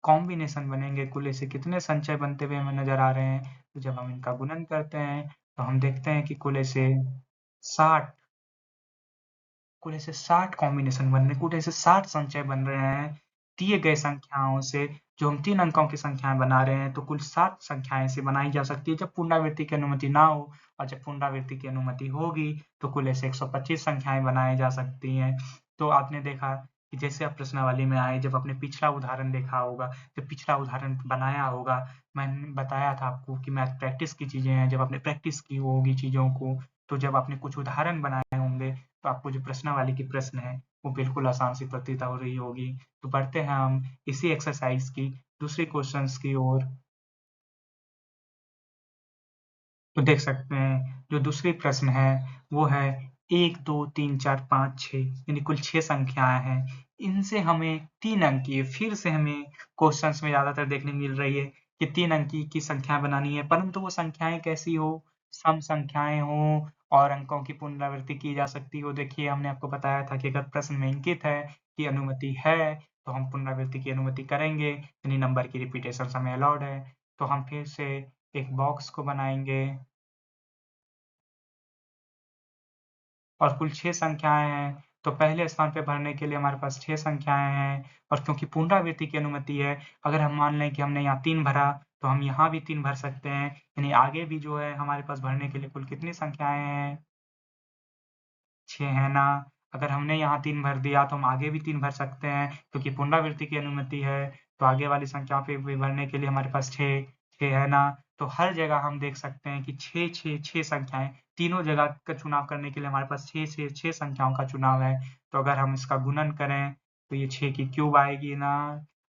कॉम्बिनेशन बनेंगे, कुल ऐसे कितने संचय बनते हुए हमें नज़र आ रहे हैं? तो जब हम इनका गुणन करते हैं, तो हम देखते हैं कि कुल ऐसे 60 कुल ऐसे 60 कॉम्बिनेशन बन रहे, कुल ऐसे 60 संचय बन रहे हैं दिए गए संख्याओं से। जो हम 3 अंकों की संख्याएं बना रहे हैं तो कुल 60 संख्याएं ऐसे बनाई जा सकती है जब पुनरावृत्ति की अनुमति ना हो, और जब पुनरावृत्ति की अनुमति होगी तो कुल ऐसे 125 संख्याएं बनाई जा सकती हैं। तो आपने देखा कि जैसे आप प्रश्नावली में आए, जब आपने पिछला उदाहरण देखा होगा, जब पिछला उदाहरण बनाया होगा, मैंने बताया था आपको कि मैथ प्रैक्टिस की चीजें हैं। जब आपने प्रैक्टिस की होगी चीजों को, तो जब आपने कुछ उदाहरण बनाए होंगे तो आपको जो प्रश्नावली की प्रश्न है वो बिल्कुल आसान सी प्रतीत हो रही होगी। तो बढ़ते हैं हम इसी एक्सरसाइज की दूसरे क्वेश्चंस की ओर। तो देख सकते हैं जो दूसरी प्रश्न है वो है 1 2 3 4 5 6 यानी कुल 6 संख्याएं हैं। इनसे हमें 3 अंकीय फिर से हमें क्वेश्चंस में ज्यादातर देखने मिल रही है कि 3 अंकीय की संख्या बनानी है, परंतु वो संख्याएं कैसी हो? सम संख्याएं हो और अंकों की पुनरावृत्ति की जा सकती हो। देखिए हमने आपको बताया था कि अगर प्रश्न में इंकित है कि अनुमति है तो हम पुनरावृत्ति की अनुमति करेंगे, यानी नंबर की रिपीटेशन हमें अलाउड है। तो हम फिर से एक बॉक्स को बनाएंगे और कुल 6 संख्याएँ हैं, तो पहले स्थान पे भरने के लिए हमारे पास 6 संख्याएँ हैं, और क्योंकि पुनरावृत्ति की अनुमति है, अगर हम मान लें कि हमने यहाँ 3 भरा, तो हम यहाँ भी 3 भर सकते हैं, यानी आगे भी जो है हमारे पास भरने के लिए कुल कितनी संख्याएँ हैं? 6 है ना? अगर हमने यहाँ 3 भर दिया तो हम आगे भी 3 भर सकते हैं, क्योंकि पुनरावृत्ति की अनुमति है, तो आगे वाली संख्याओं पे भी भरने के लिए हमारे पास 6 है ना? तो हर जगह हम देख सकते हैं कि 6, 6, 6 संख्याएँ, तीनों जगह का चुनाव करने के लिए हमारे पास 6 संख्याओं का चुनाव है। तो अगर हम इसका गुणन करें, तो ये 6 की क्यूब आएगी ना?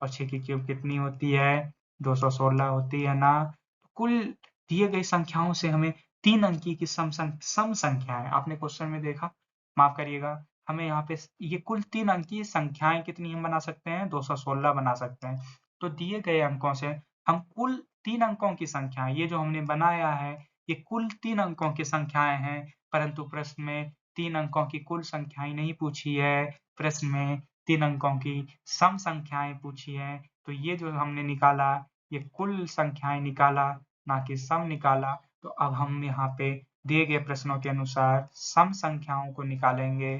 और 6 की क्यूब कितनी होती है? 216 होती है ना? कुल दिए गई संख्याओं से हमें 3 अंकीय की सम संख्याएँ, आपने क्वेश्चन में देखा, माफ़ करिएगा, हमें यहाँ पे ये कुल 3 अंकीय संख्याएँ कितनी हम बना सकते हैं? 216 बना सकते हैं। तो दिए गए अंकों से हम कुल 3 अंकों की संख्याएँ, ये जो हमने बनाया है, ये कुल 3 अंकों की संख्याएँ हैं, परंतु प्रश्न में 3 अंकों की कुल संख्याएँ नहीं पूछी है, प्रश्न में 3 अंकों की सम संख्याएँ पूछी हैं। तो ये जो हमने निकाला, ये कुल संख्याएँ निकाला, ना कि सम निकाला। तो अब हम यहाँ पे दिए गए प्रश्नों के अनुसार सम संख्याओं को निकालेंगे।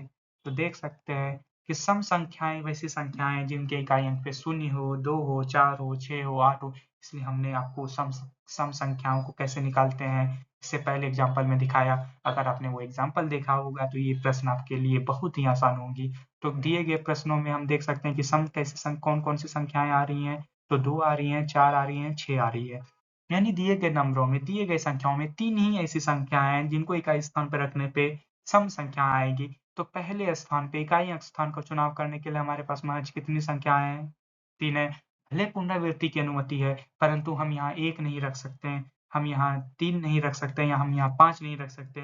तो देख सकते हैं कि सम संख्याएँ वैसी संख्याएँ हैं जिनके इकाई अंक पे 0 हो, 2 हो, 4 हो, 6 हो, 8 हो। इसलिए हमने आपको सम संख्याओं को कैसे निकालते हैं, इससे पहले एग्ज़ाम्पल में दिखाया। अगर आपने वो एग्ज़ाम्पल देखा होगा तो ये प्रश्न आपके लिए बहुत ही आसान होंगी। तो दिए गए प्रश्नों में हम देख सकते हैं कि सम कैसे कौन-कौन सी संख्याएँ आ रही हैं, तो 2 आ रही हैं, 4 आ रही हैं, 6 आ रही है। यानी दिए गए नंबरों में, दिए गए संख्याओं में 3 ही ऐसी संख्याएँ हैं जिनको इकाई स्थान पर रखने पे सम संख्या आएगी। तो पहले स्थान पे इकाई अंक स्थान का चुनाव करने के लिए हमारे पास महज कितनी संख्याएँ हैं? 3 है। भले पुनरावृत्ति की अनुमति है, परंतु हम यहाँ 1 नहीं रख सकते हैं, हम यहाँ 3 नहीं रख सकते या हम यहाँ 5 नहीं रख सकते,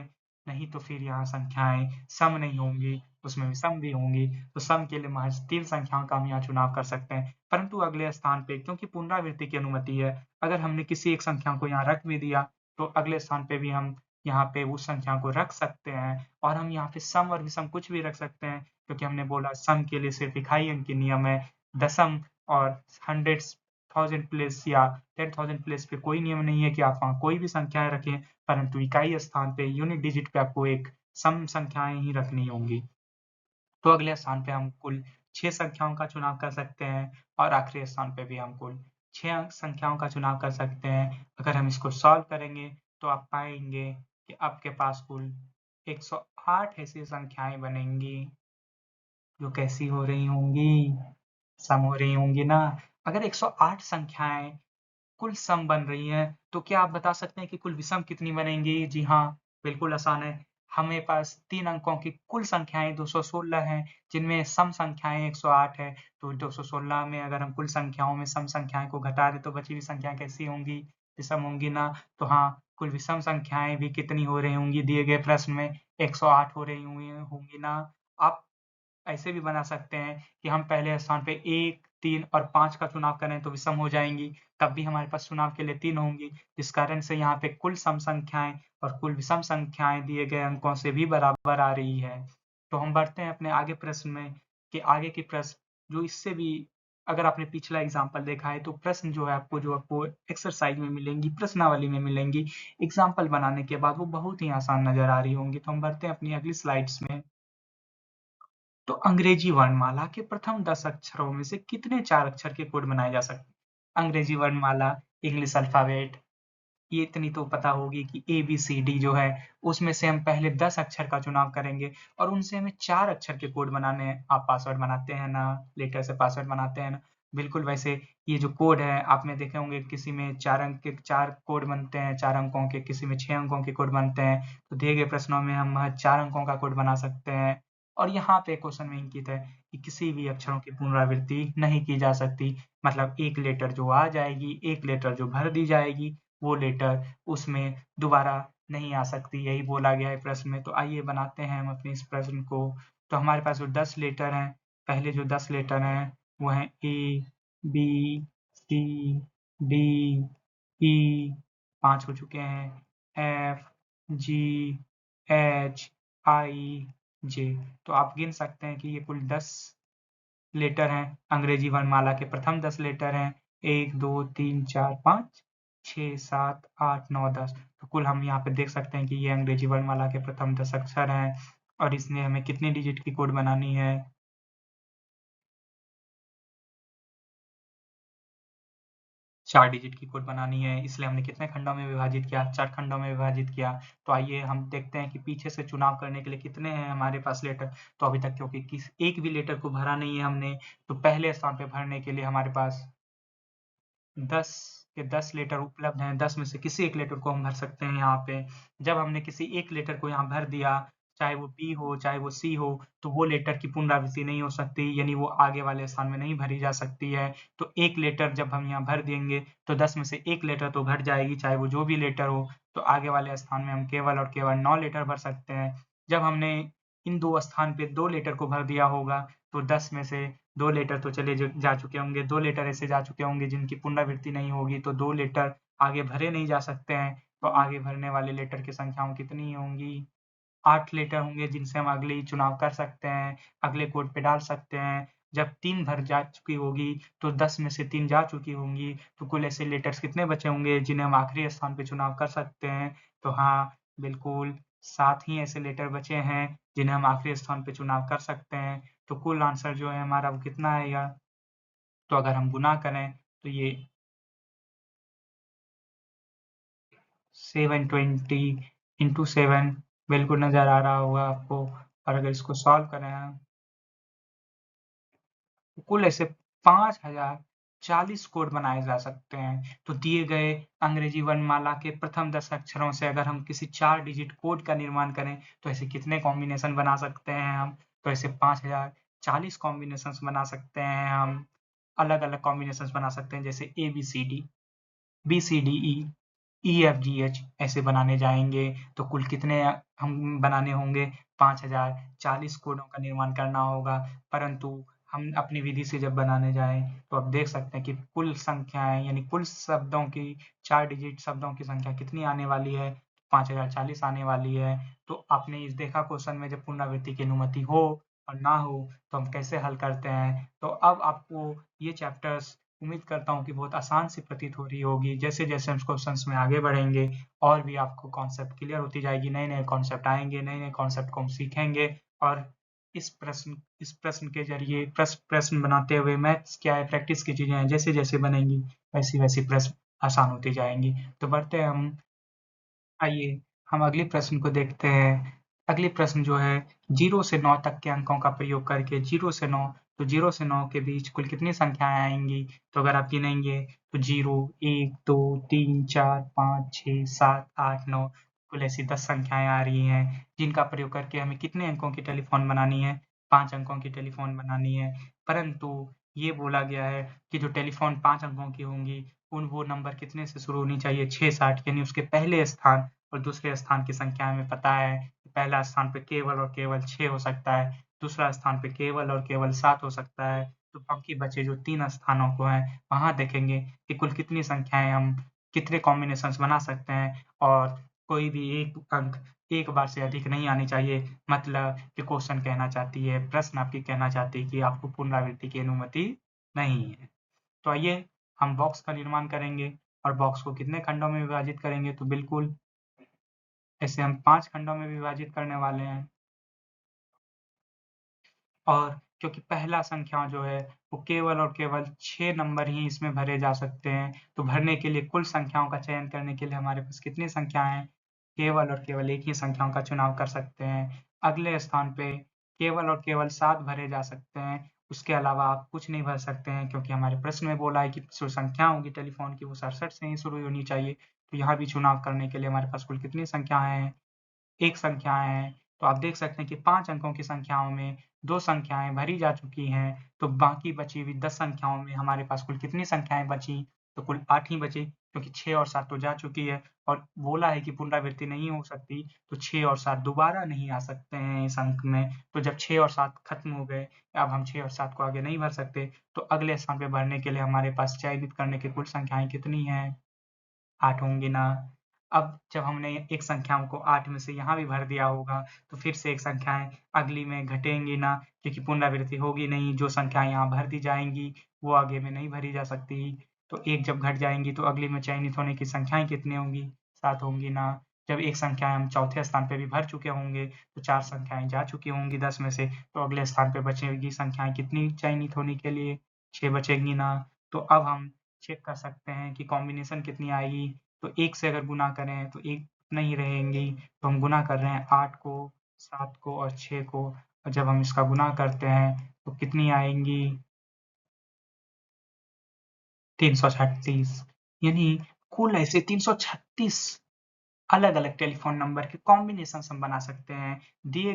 नहीं तो फिर यहाँ संख्याएँ सम नहीं होंगी, उसमें विषम भी होंगी। तो सम के लिए महज 3 संख्याओं का हम यहाँ चुनाव कर सकते हैं। परंतु अगले स्थान पे क्योंकि पुनरावृत्ति की अनुमति है, अगर हमने किसी एक संख्या को यहाँ रख भी दिया, तो अगले स्थान पे भी हम यहाँ पे उस संख्या को रख सकते हैं और हम यहाँ पे सम और विषम कुछ भी रख सकते हैं क्योंकि हमने बोला सम के लिए सिर्फ इकाई अंक की नियम है। दशम और हंड्रेड्स, थाउजेंड प्लेस या 10,000 प्लेस पे कोई नियम नहीं है कि आप वहाँ कोई भी संख्याएँ रखें, परंतु इकाई स्थान पे यूनिट डिजिट पे आपको एक सम संख्याएँ ही रखनी होंगी। तो अगले स्थान पे हम कुल 6 संख्याओं का चुनाव कर सकते हैं और आखिरी स्थान पे भी हम कुल 6 अंक संख्याओं का चुनाव कर सकते हैं। अगर हम इसको सॉल्व करेंगे तो आप पाएँगे कि आपके पास कुल 108 ऐसी संख्याएँ बनेंगी, जो कैसी हो रही होंगी? सम हो रही होंगी ना? अगर 108 संख्याएँ कुल सम बन रही हैं, तो क्या आप बता सकते हैं कि कुल विषम कितनी बनेंगी? जी हाँ, बिल्कुल आसान है। हमें पास 3 अंकों की कुल संख्याएँ 216 हैं, जिनमें सम संख्याएँ 108 है। तो 216 में अगर हम कुल संख्याओं में सम संख्याएँ को घटा दें, तो बची हुई संख्याएँ कैसी होंगी? विषम होंगी ना? तो हाँ, कुल विषम संख्याएँ भी कितनी हो रही होंगी दिए गए प्रश्न में? 108 हो रही होंगी ना? आप ऐसे भी बना सकते हैं कि हम पहले स्थान पे 1, 3 और 5 का चुनाव करें तो विषम हो जाएँगी, तब भी हमारे पास चुनाव के लिए 3 होंगी, जिस कारण से यहाँ पे कुल सम संख्याएँ और कुल विषम संख्याएँ दिए गए अंकों से भी बराबर आ रही है। तो हम बढ़ते हैं अपने आगे प्रश्न में कि आगे के प्रश्न जो इससे भी अगर आपने पिछला एग्ज़ाम्पल देखा है तो प्रश्न जो आपको एक्सरसाइज़ में मिलेंगी, प्रश्नावली में मिलेंगी, एग्ज़ाम्पल बनाने के बाद वो बहुत ही आसान नज़र आ रही होंगी। तो हम बढ़ते हैं अपनी अगली स्लाइड्स में। तो अंग्रेजी वर्णमाला के प्रथम 10 अक्षरों में से कितने 4 अक्षर के कोड बनाए जा सकते हैं? अंग्रेजी वर्णमाला, इंग्लिश अल्फ़ाबेट, ये इतनी तो पता होगी कि ABCD जो है, उसमें से हम पहले 10 अक्षर का चुनाव करेंगे और उनसे हमें 4 अक्षर के कोड बनाने हैं। आप पासवर्ड बनाते हैं ना? लेटर से पासवर्ड बनाते हैं ना? बिल्कुल वैसे ये जो कोड है, आपने देखे होंगे किसी में 4 अंक के 4 कोड बनते हैं, 4 अंकों के, किसी में 6 अंकों के कोड बनते हैं। तो दिए गए प्रश्नों में हम 4 अंकों का कोड बना सकते हैं और यहाँ पे क्वेश्चन में इंगित है कि किसी भी अक्षरों की पुनरावृत्ति नहीं की जा सकती। मतलब एक लेटर जो आ जाएगी, एक लेटर जो भर दी जाएगी, वो लेटर उसमें दोबारा नहीं आ सकती, यही बोला गया है प्रश्न में। तो आइए बनाते हैं हम अपने इस प्रश्न को। तो हमारे पास जो 10 लेटर हैं, पहले जो 10 लेटर हैं वो हैं A, B, C, D, E, 5 हो चुके हैं, F, G, H, I, J। तो आप गिन सकते हैं कि ये कुल 10 लेटर हैं, अंग्रेजी वर्णमाला के प्रथम 10 लेटर हैं, 1, 2, 3, 4, 5, 6, 7, 8, 9, 10। तो कुल हम यहाँ पे देख सकते हैं कि ये अंग्रेजी वर्णमाला के प्रथम 10 अक्षर हैं और इसमें हमें कितनी डिजिट की कोड बनानी है? 4 डिजिट की कोड बनानी है, इसलिए हमने कितने खंडों में विभाजित किया? 4 खंडों में विभाजित किया। तो आइए हम देखते हैं कि पीछे से चुनाव करने के लिए कितने हैं हमारे पास लेटर। तो अभी तक क्योंकि किस एक भी लेटर को भरा नहीं है हमने, तो पहले स्थान पे भरने के लिए हमारे पास 10 के 10 लेटर उपलब्ध हैं, 10 में से किसी एक लेटर को हम भर सकते हैं यहाँ पे। जब हमने किसी एक लेटर को यहाँ भर दिया, चाहे वो बी हो, चाहे वो सी हो, तो वो लेटर की पुनरावृत्ति नहीं हो सकती, यानी वो आगे वाले स्थान में नहीं भरी जा सकती है। तो एक लेटर जब हम यहाँ भर देंगे, तो 10 में से एक लेटर तो घट जाएगी, चाहे वो जो भी लेटर हो, तो आगे वाले स्थान में हम केवल और केवल 9 लेटर भर सकते हैं। जब हमने इन 2 स्थान पे 2 लेटर को भर दिया होगा, तो 10 में से 2 लेटर तो चले जा चुके होंगे, 2 लेटर ऐसे जा चुके होंगे जिनकी पुनरावृत्ति नहीं होगी, तो 2 लेटर आगे भरे नहीं जा सकते हैं। तो आगे भरने वाले लेटर की संख्याओं कितनी होंगी? 8 लेटर होंगे जिनसे हम अगले चुनाव कर सकते हैं, अगले कोड पे डाल सकते हैं। जब 3 भर जा चुकी होगी, तो 10 में से 3 जा चुकी होंगी, तो कुल ऐसे लेटर्स कितने बचे होंगे जिन्हें हम आखिरी स्थान पे चुनाव कर सकते हैं? तो हाँ, बिल्कुल 7 ही ऐसे लेटर बचे हैं जिन्हें हम आखिरी स्थान पे चुनाव कर सकते हैं। तो कुल आंसर जो है हमारा वो कितना आएगा? तो अगर हम गुना करें तो ये 720 इंटू 7 बिल्कुल नज़र आ रहा होगा आपको। और अगर इसको सॉल्व करें हम, तो कुल ऐसे 5040 कोड बनाए जा सकते हैं। तो दिए गए अंग्रेजी वर्णमाला के प्रथम 10 अक्षरों से अगर हम किसी 4 डिजिट कोड का निर्माण करें तो ऐसे कितने कॉम्बिनेशन बना सकते हैं हम? तो ऐसे 5040 कॉम्बिनेशंस बना सकते हैं हम। अलग-अलग कॉम्बिनेशंस बना सकते हैं, जैसे ABCD, BCDE, EFGH ऐसे बनाने जाएँगे तो कुल कितने हम बनाने होंगे? 5040 कोडों का निर्माण करना होगा। परंतु हम अपनी विधि से जब बनाने जाएँ तो आप देख सकते हैं कि कुल संख्याएँ यानी कुल शब्दों की 4 डिजिट शब्दों की संख्या कितनी आने वाली है? 5040 आने वाली है। तो आपने इस देखा क्वेश्चन में जब पुनरावृत्ति की अनुमति हो और ना हो तो हम कैसे हल करते हैं। तो अब आपको ये चैप्टर्स उम्मीद करता हूँ कि बहुत आसान सी प्रतीत हो रही होगी। जैसे-जैसे हम क्वेश्चंस में आगे बढ़ेंगे और भी आपको कॉन्सेप्ट क्लियर होती जाएगी, नए-नए कॉन्सेप्ट आएँगे, नए-नए कॉन्सेप्ट को हम सीखेंगे और इस प्रश्न के ज़रिए प्रश्न बनाते हुए मैथ्स क्या है, प्रैक्टिस की चीज़ें हैं, जैसे-जैसे बनेंगी वैसी-वैसी प्रश्न आसान होती जाएँगी। तो बढ़ते हैं हम आइए हम अगले प्रश्न को देखते हैं। अगले प्रश्न जो है 0 से 9 तक के अंकों का प्रयोग करके 0 से 9 तो 0 से 9 के बीच कुल कितनी संख्याएँ आएँगी? तो अगर आप गिनेंगे तो 0, 1, 2, 3, 4, 5, 6, 7, 8, 9 कुल ऐसी 10 संख्याएँ आ रही हैं, जिनका प्रयोग करके हमें कितने अंकों की टेलीफ़ोन बनानी है? 5 अंकों की टेलीफ़ोन बनानी है। परंतु ये बोला गया है कि जो टेलीफ़ोन 5 अंकों की होंगी, वो नंबर कितने से शुरू होनी चाहिए? 6-7 यानी उसके पहले स्थान और दूसरे स्थान की संख्या हमें पता है। पहला स्थान पे केवल और केवल 6 हो सकता है, दूसरा स्थान पे केवल और केवल 7 हो सकता है। तो बाकी बचे जो 3 स्थानों को हैं, वहाँ देखेंगे कि कुल कितनी संख्याएँ हम कितने कॉम्बिनेशंस बना सकते हैं और कोई भी एक अंक एक बार से अधिक नहीं आनी चाहिए। मतलब कि क्वेश्चन कहना चाहती है, प्रश्न आपकी कहना चाहती है कि आपको पुनरावृत्ति की अनुमति नहीं है। तो आइए हम बॉक्स का निर्माण करेंगे और बॉक्स को कितने खंडों में विभाजित करेंगे? तो बिल्कुल ऐसे हम 5 खंडों में विभाजित करने वाले हैं। और क्योंकि पहला संख्या जो है वो केवल और केवल 6 नंबर ही इसमें भरे जा सकते हैं, तो भरने के लिए कुल संख्याओं का चयन करने के लिए हमारे पास कितनी संख्याएँ हैं? केवल और केवल एक ही संख्याओं का चुनाव कर सकते हैं। अगले स्थान पे केवल और केवल 7 भरे जा सकते हैं, उसके अलावा आप कुछ नहीं भर सकते हैं क्योंकि हमारे प्रश्न में बोला है कि जो संख्या होगी टेलीफ़ोन की वो 67 से ही शुरू होनी चाहिए। तो यहाँ भी चुनाव करने के लिए हमारे पास कुल कितनी संख्याएँ हैं? एक संख्याएँ हैं, तो आप देख सकते हैं कि 5 अंकों की संख्याओं में 2 संख्याएँ भरी जा चुकी हैं, तो बाकी बची हुई 10 संख्याओं में हमारे पास कुल कितनी संख्याएँ बचीं? तो कुल 8 ही बची क्योंकि 6 और 7 तो जा चुकी है और बोला है कि पुनरावृत्ति नहीं हो सकती, तो 6 और 7 दोबारा नहीं आ सकते हैं इस अंक में। तो जब 6 और 7 खत्म हो गए, अब हम 6 और 7 को आगे नहीं भर सकते, तो अगले स्थान पे भरने के लिए हमारे पास चयनित करने की कुल संख्याएँ कितनी हैं? 8 होंगी ना। अब जब हमने एक संख्याओं को 8 में से यहाँ भी भर दिया होगा, तो फिर से एक संख्याएँ अगली में घटेंगी ना, क्योंकि पुनरावृत्ति होगी नहीं, जो संख्याएँ यहाँ भर दी जाएँगी, वो आगे में नहीं भरी जा सकती। तो 1 जब घट जाएँगी, तो अगले में चयनित होने की संख्याएँ कितनी होंगी? 7 होंगी ना। जब एक संख्या हम चौथे स्थान पे भी भर चुके होंगे, तो 4 संख्याएँ जा चुकी होंगी 10 में से, तो अगले स्थान पे बचेगी संख्याएँ कितनी चयनित होने के लिए? 6 बचेंगी ना। तो अब हम चेक कर सकते हैं कि कॉम्बिनेशन कितनी आएगी। तो 1 से अगर गुणा करें तो 1 नहीं रहेंगी, तो हम गुणा कर रहे हैं 8 को, 7 को और 6 को और जब हम इसका गुणा करते हैं तो कितनी आएँगी? 336 यानी कुल ऐसे 336 अलग-अलग टेलीफ़ोन नंबर के कॉम्बिनेशंस हम बना सकते हैं। दिए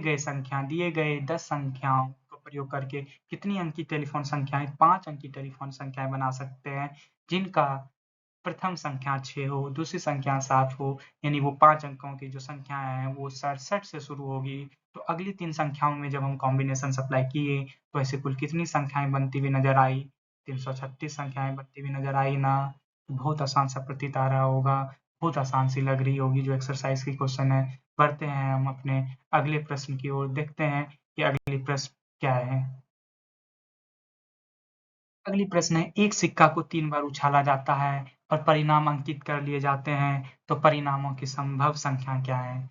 गए 10 संख्याओं का प्रयोग करके कितनी अंक की टेलीफ़ोन संख्याएँ 5 अंक की टेलीफ़ोन संख्याएँ बना सकते हैं, जिनका प्रथम संख्या 6 हो, दूसरी संख्या 7 हो, यानी वो 5 अंकों की जो संख्याएँ हैं, वो 67 से शुरू होगी। तो अगली 3 संख्याओं में जब हम कॉम्बिनेशंस अप्लाई किए, तो ऐसे कुल कितनी संख्याएँ बनती हुई नज़र आई? 336 संख्याएँ बनती हुई नज़र आई ना? बहुत आसान सा प्रतीत आ रहा होगा, बहुत आसान सी लग रही होगी जो एक्सरसाइज़ की क्वेश्चन है। बढ़ते हैं हम अपने अगले प्रश्न की ओर, देखते हैं कि अगली प्रश्न क्या है? अगली प्रश्न है, एक सिक्का को 3 बार उछाला जाता है और परिणाम अंकित कर लिए जाते हैं, तो परिणामों की संभव संख्या क्या है?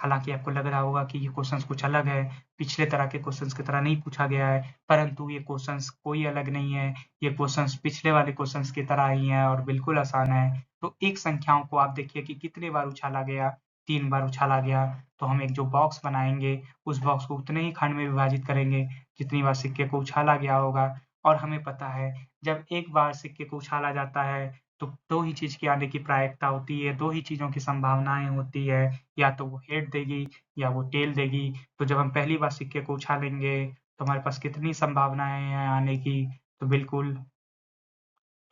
हालाँकि आपको लग रहा होगा कि ये क्वेश्चंस कुछ अलग है, पिछले तरह के क्वेश्चंस की तरह नहीं पूछा गया है, परंतु ये क्वेश्चंस कोई अलग नहीं है, ये क्वेश्चंस पिछले वाले क्वेश्चंस की तरह ही हैं और बिल्कुल आसान है। तो एक संख्याओं को आप देखिए कि कितनी बार उछाला गया, 3 बार उछाला गया, तो हम एक जो बॉक्स बनाएँगे, उस बॉक्स को उतने ही खंड में विभाजित करेंगे, जितनी बार सिक्के को उछाला गया होगा और हमें पता है, जब एक बार सिक्के को उछाला जाता है, तो 2 ही चीज़ के आने की प्रायिकता होती है, 2 ही चीज़ों की संभावनाएँ होती है, या तो वो हेड देगी या वो टेल देगी। तो जब हम पहली बार सिक्के को उछालेंगे, तो हमारे पास कितनी संभावनाएँ हैं आने की? तो बिल्कुल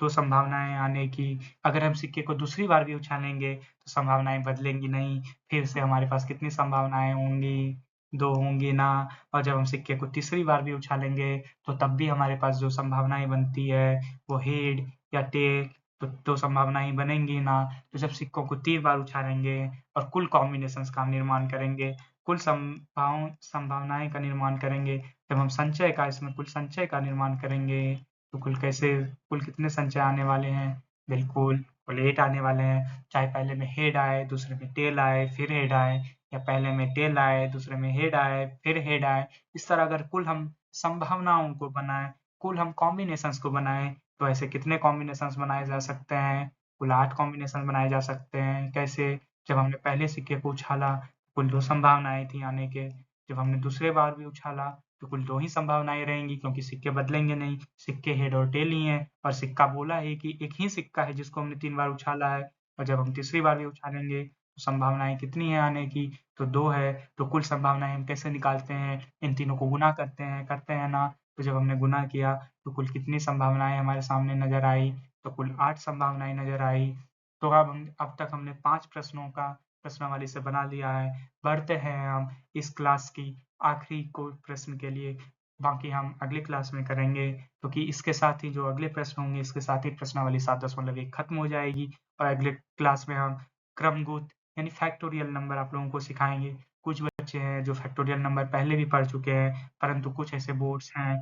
2 संभावनाएँ आने की। अगर हम सिक्के को दूसरी बार भी उछालेंगे, तो संभावनाएँ बदलेंगी नहीं, फिर से हमारे पास कितनी संभावनाएँ होंगी? 2 होंगी ना। और जब हम सिक्के को तीसरी बार भी उछालेंगे, तो तब भी हमारे पास जो संभावनाएँ बनती है, वो हेड या टेल, तो 2 संभावनाएँ बनेंगी ना। तो जब सिक्कों को 3 बार उछालेंगे और कुल कॉम्बिनेशंस का निर्माण करेंगे, कुल संभावनाएँ का निर्माण करेंगे, जब हम संचय का इसमें कुल संचय का निर्माण करेंगे, तो कुल कितने संचय आने वाले हैं? बिल्कुल, कुल 8 आने वाले हैं। चाहे पहले में हेड आए, दूसरे में टेल आए, फिर हेड आए, या पहले में टेल आए, दूसरे में हेड आए, फिर हेड आए। इस तरह अगर कुल हम संभावनाओं को बनाएँ, कुल हम कॉम्बिनेशंस को बनाएँ, तो ऐसे कितने कॉम्बिनेशंस बनाए जा सकते हैं? कुल 8 कॉम्बिनेशन बनाए जा सकते हैं। कैसे? जब हमने पहले सिक्के को उछाला, कुल 2 संभावनाएँ थी आने के। जब हमने दूसरे बार भी उछाला, तो कुल 2 ही संभावनाएँ रहेंगी क्योंकि सिक्के बदलेंगे नहीं, सिक्के हेड और टेल ही हैं और सिक्का बोला है कि एक ही सिक्का है जिसको हमने 3 बार उछाला है और जब हम तीसरी बार भी उछालेंगे तो संभावनाएँ कितनी हैं आने की? तो 2 है, तो कुल संभावनाएँ हम कैसे निकालते हैं? इन तीनों को गुणा करते हैं ना? तो जब हमने गुणा किया तो कुल कितनी संभावनाएँ हमारे सामने नज़र आई? तो कुल 8 संभावनाएँ नज़र आई। तो अब तक हमने 5 प्रश्नों का प्रश्नावली से बना लिया है। बढ़ते हैं हम इस क्लास की आखिरी को प्रश्न के लिए, बाकी हम अगली क्लास में करेंगे क्योंकि इसके साथ ही जो अगले प्रश्न होंगे इसके साथ ही प्रश्नावली 7.1 खत्म हो जाएगी और अगले क्लास में हम क्रमगुत यानी फैक्टोरियल नंबर आप लोगों को सिखाएंगे। कुछ बच्चे हैं जो फैक्टोरियल नंबर पहले भी पढ़ चुके हैं, परंतु कुछ ऐसे बोर्ड्स हैं,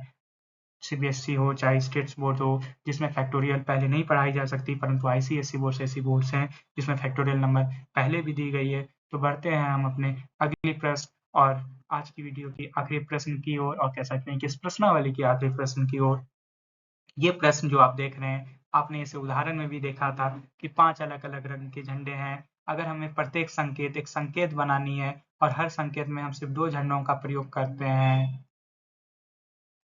सीबीएसई हो चाहे स्टेट्स बोर्ड हो, जिसमें फैक्टोरियल पहले नहीं पढ़ाई जा सकती, परंतु आईसीएसई बोर्ड ऐसी बोर्ड्स हैं जिसमें फैक्टोरियल नंबर पहले भी दी गई है। तो बढ़ते हैं हम अपने अगली प्रश्न और आज की वीडियो की आखिरी प्रश्न की ओर और कह सकते हैं कि इस प्रश्नावली की आखिरी प्रश्न की ओर। ये प्रश्न जो आप देख रहे हैं, आपने इसे उदाहरण में भी देखा था कि 5 अलग-अलग रंग के झंडे हैं। अगर हमें प्रत्येक संकेत एक संकेत बनानी है और हर संकेत में हम सिर्फ 2 झंडों का प्रयोग करते हैं,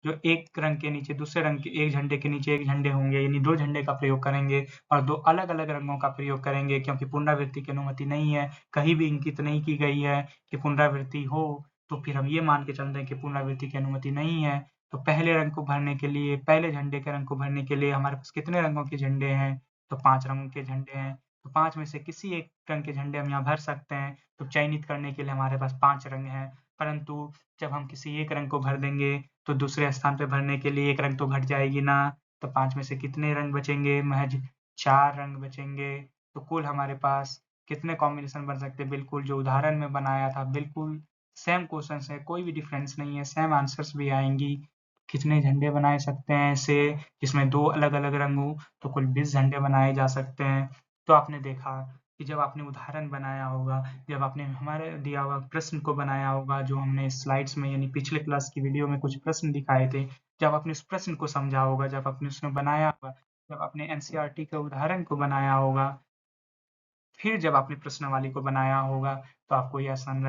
जो एक रंग के नीचे दूसरे रंग के एक झंडे के नीचे एक झंडे होंगे, यानी 2 झंडे का प्रयोग करेंगे और 2 अलग-अलग रंगों का प्रयोग करेंगे क्योंकि पुनरावृत्ति की अनुमति नहीं है। कहीं भी इंगित नहीं की गई है कि पुनरावृत्ति हो, तो फिर हम ये मान के चलते हैं कि पुनरावृत्ति की अनुमति नहीं है। तो पहले रंग को भरने के लिए, पहले झंडे के रंग को भरने के लिए हमारे पास कितने रंगों के झंडे हैं? तो 5 रंगों के झंडे हैं। तो 5 में से किसी एक रंग के झंडे हम यहाँ भर सकते हैं। तो चयनित करने के लिए हमारे पास 5 रंग हैं, परंतु जब हम किसी एक रंग को भर देंगे तो दूसरे स्थान पे भरने के लिए एक रंग तो घट जाएगी ना। तो 5 में से कितने रंग बचेंगे? महज 4 रंग बचेंगे। तो कुल हमारे पास कितने कॉम्बिनेशन बन सकते हैं? बिल्कुल जो उदाहरण में बनाया था बिल्कुल सेम क्वेश्चंस है, कोई भी डिफरेंस नहीं है, सेम आंसर्स भी आएँगी। कितने झंडे बनाए सकते हैं ऐसे जिसमें 2 अलग-अलग रंग हो? तो कुल 20 झंडे बनाए जा सकते हैं। तो आपने देखा कि जब आपने उदाहरण बनाया होगा, जब आपने हमारे दिया हुआ प्रश्न को बनाया होगा, जो हमने स्लाइड्स में यानी पिछले क्लास की वीडियो में कुछ प्रश्न दिखाए थे, जब आपने उस प्रश्न को समझा होगा, जब आपने उसमें बनाया होगा, जब आपने एनसीईआरटी के उदाहरण को बनाया होगा, फिर जब आपने प्रश्नावली को बनाया होगा, तो आपको ये आसान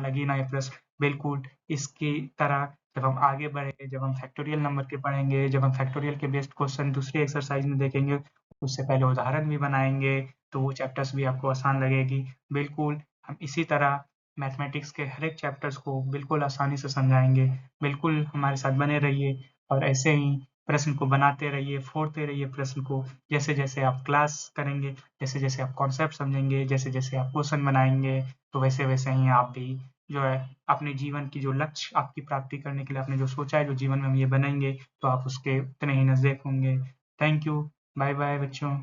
लगी ना ये प्रश्न? बिल्कुल, इसकी तरह जब हम आगे बढ़ेंगे, जब हम फैक्टोरियल नंबर के पढ़ेंगे, जब हम फैक्टोरियल के बेस्ड क्वेश्चन दूसरी एक्सरसाइज में देखेंगे, उससे पहले उदाहरण भी बनाएँगे, तो वो चैप्टर्स भी आपको आसान लगेगी। बिल्कुल, हम इसी तरह मैथमेटिक्स के हर एक चैप्टर्स को बिल्कुल आसानी से समझाएँगे। बिल्कुल हमारे साथ बने रहिए और ऐसे ही प्रश्न को बनाते रहिए, फोड़ते रहिए प्रश्न को। जैसे-जैसे आप क्लास करेंगे, जैसे-जैसे आप कॉन्सेप्ट समझेंगे, जैसे-जैसे आप क्वेश्चन बनाएँगे, तो वैसे-वैसे ही आप भी जो है अपने जीवन की जो लक्ष्य आपकी प्राप्ति करने के लिए आपने जो सोचा है, जो जीवन में हम ये बनेंगे, तो आप उसके उतने ही नज़दीक होंगे। Thank you. बाय-बाय बच्चों।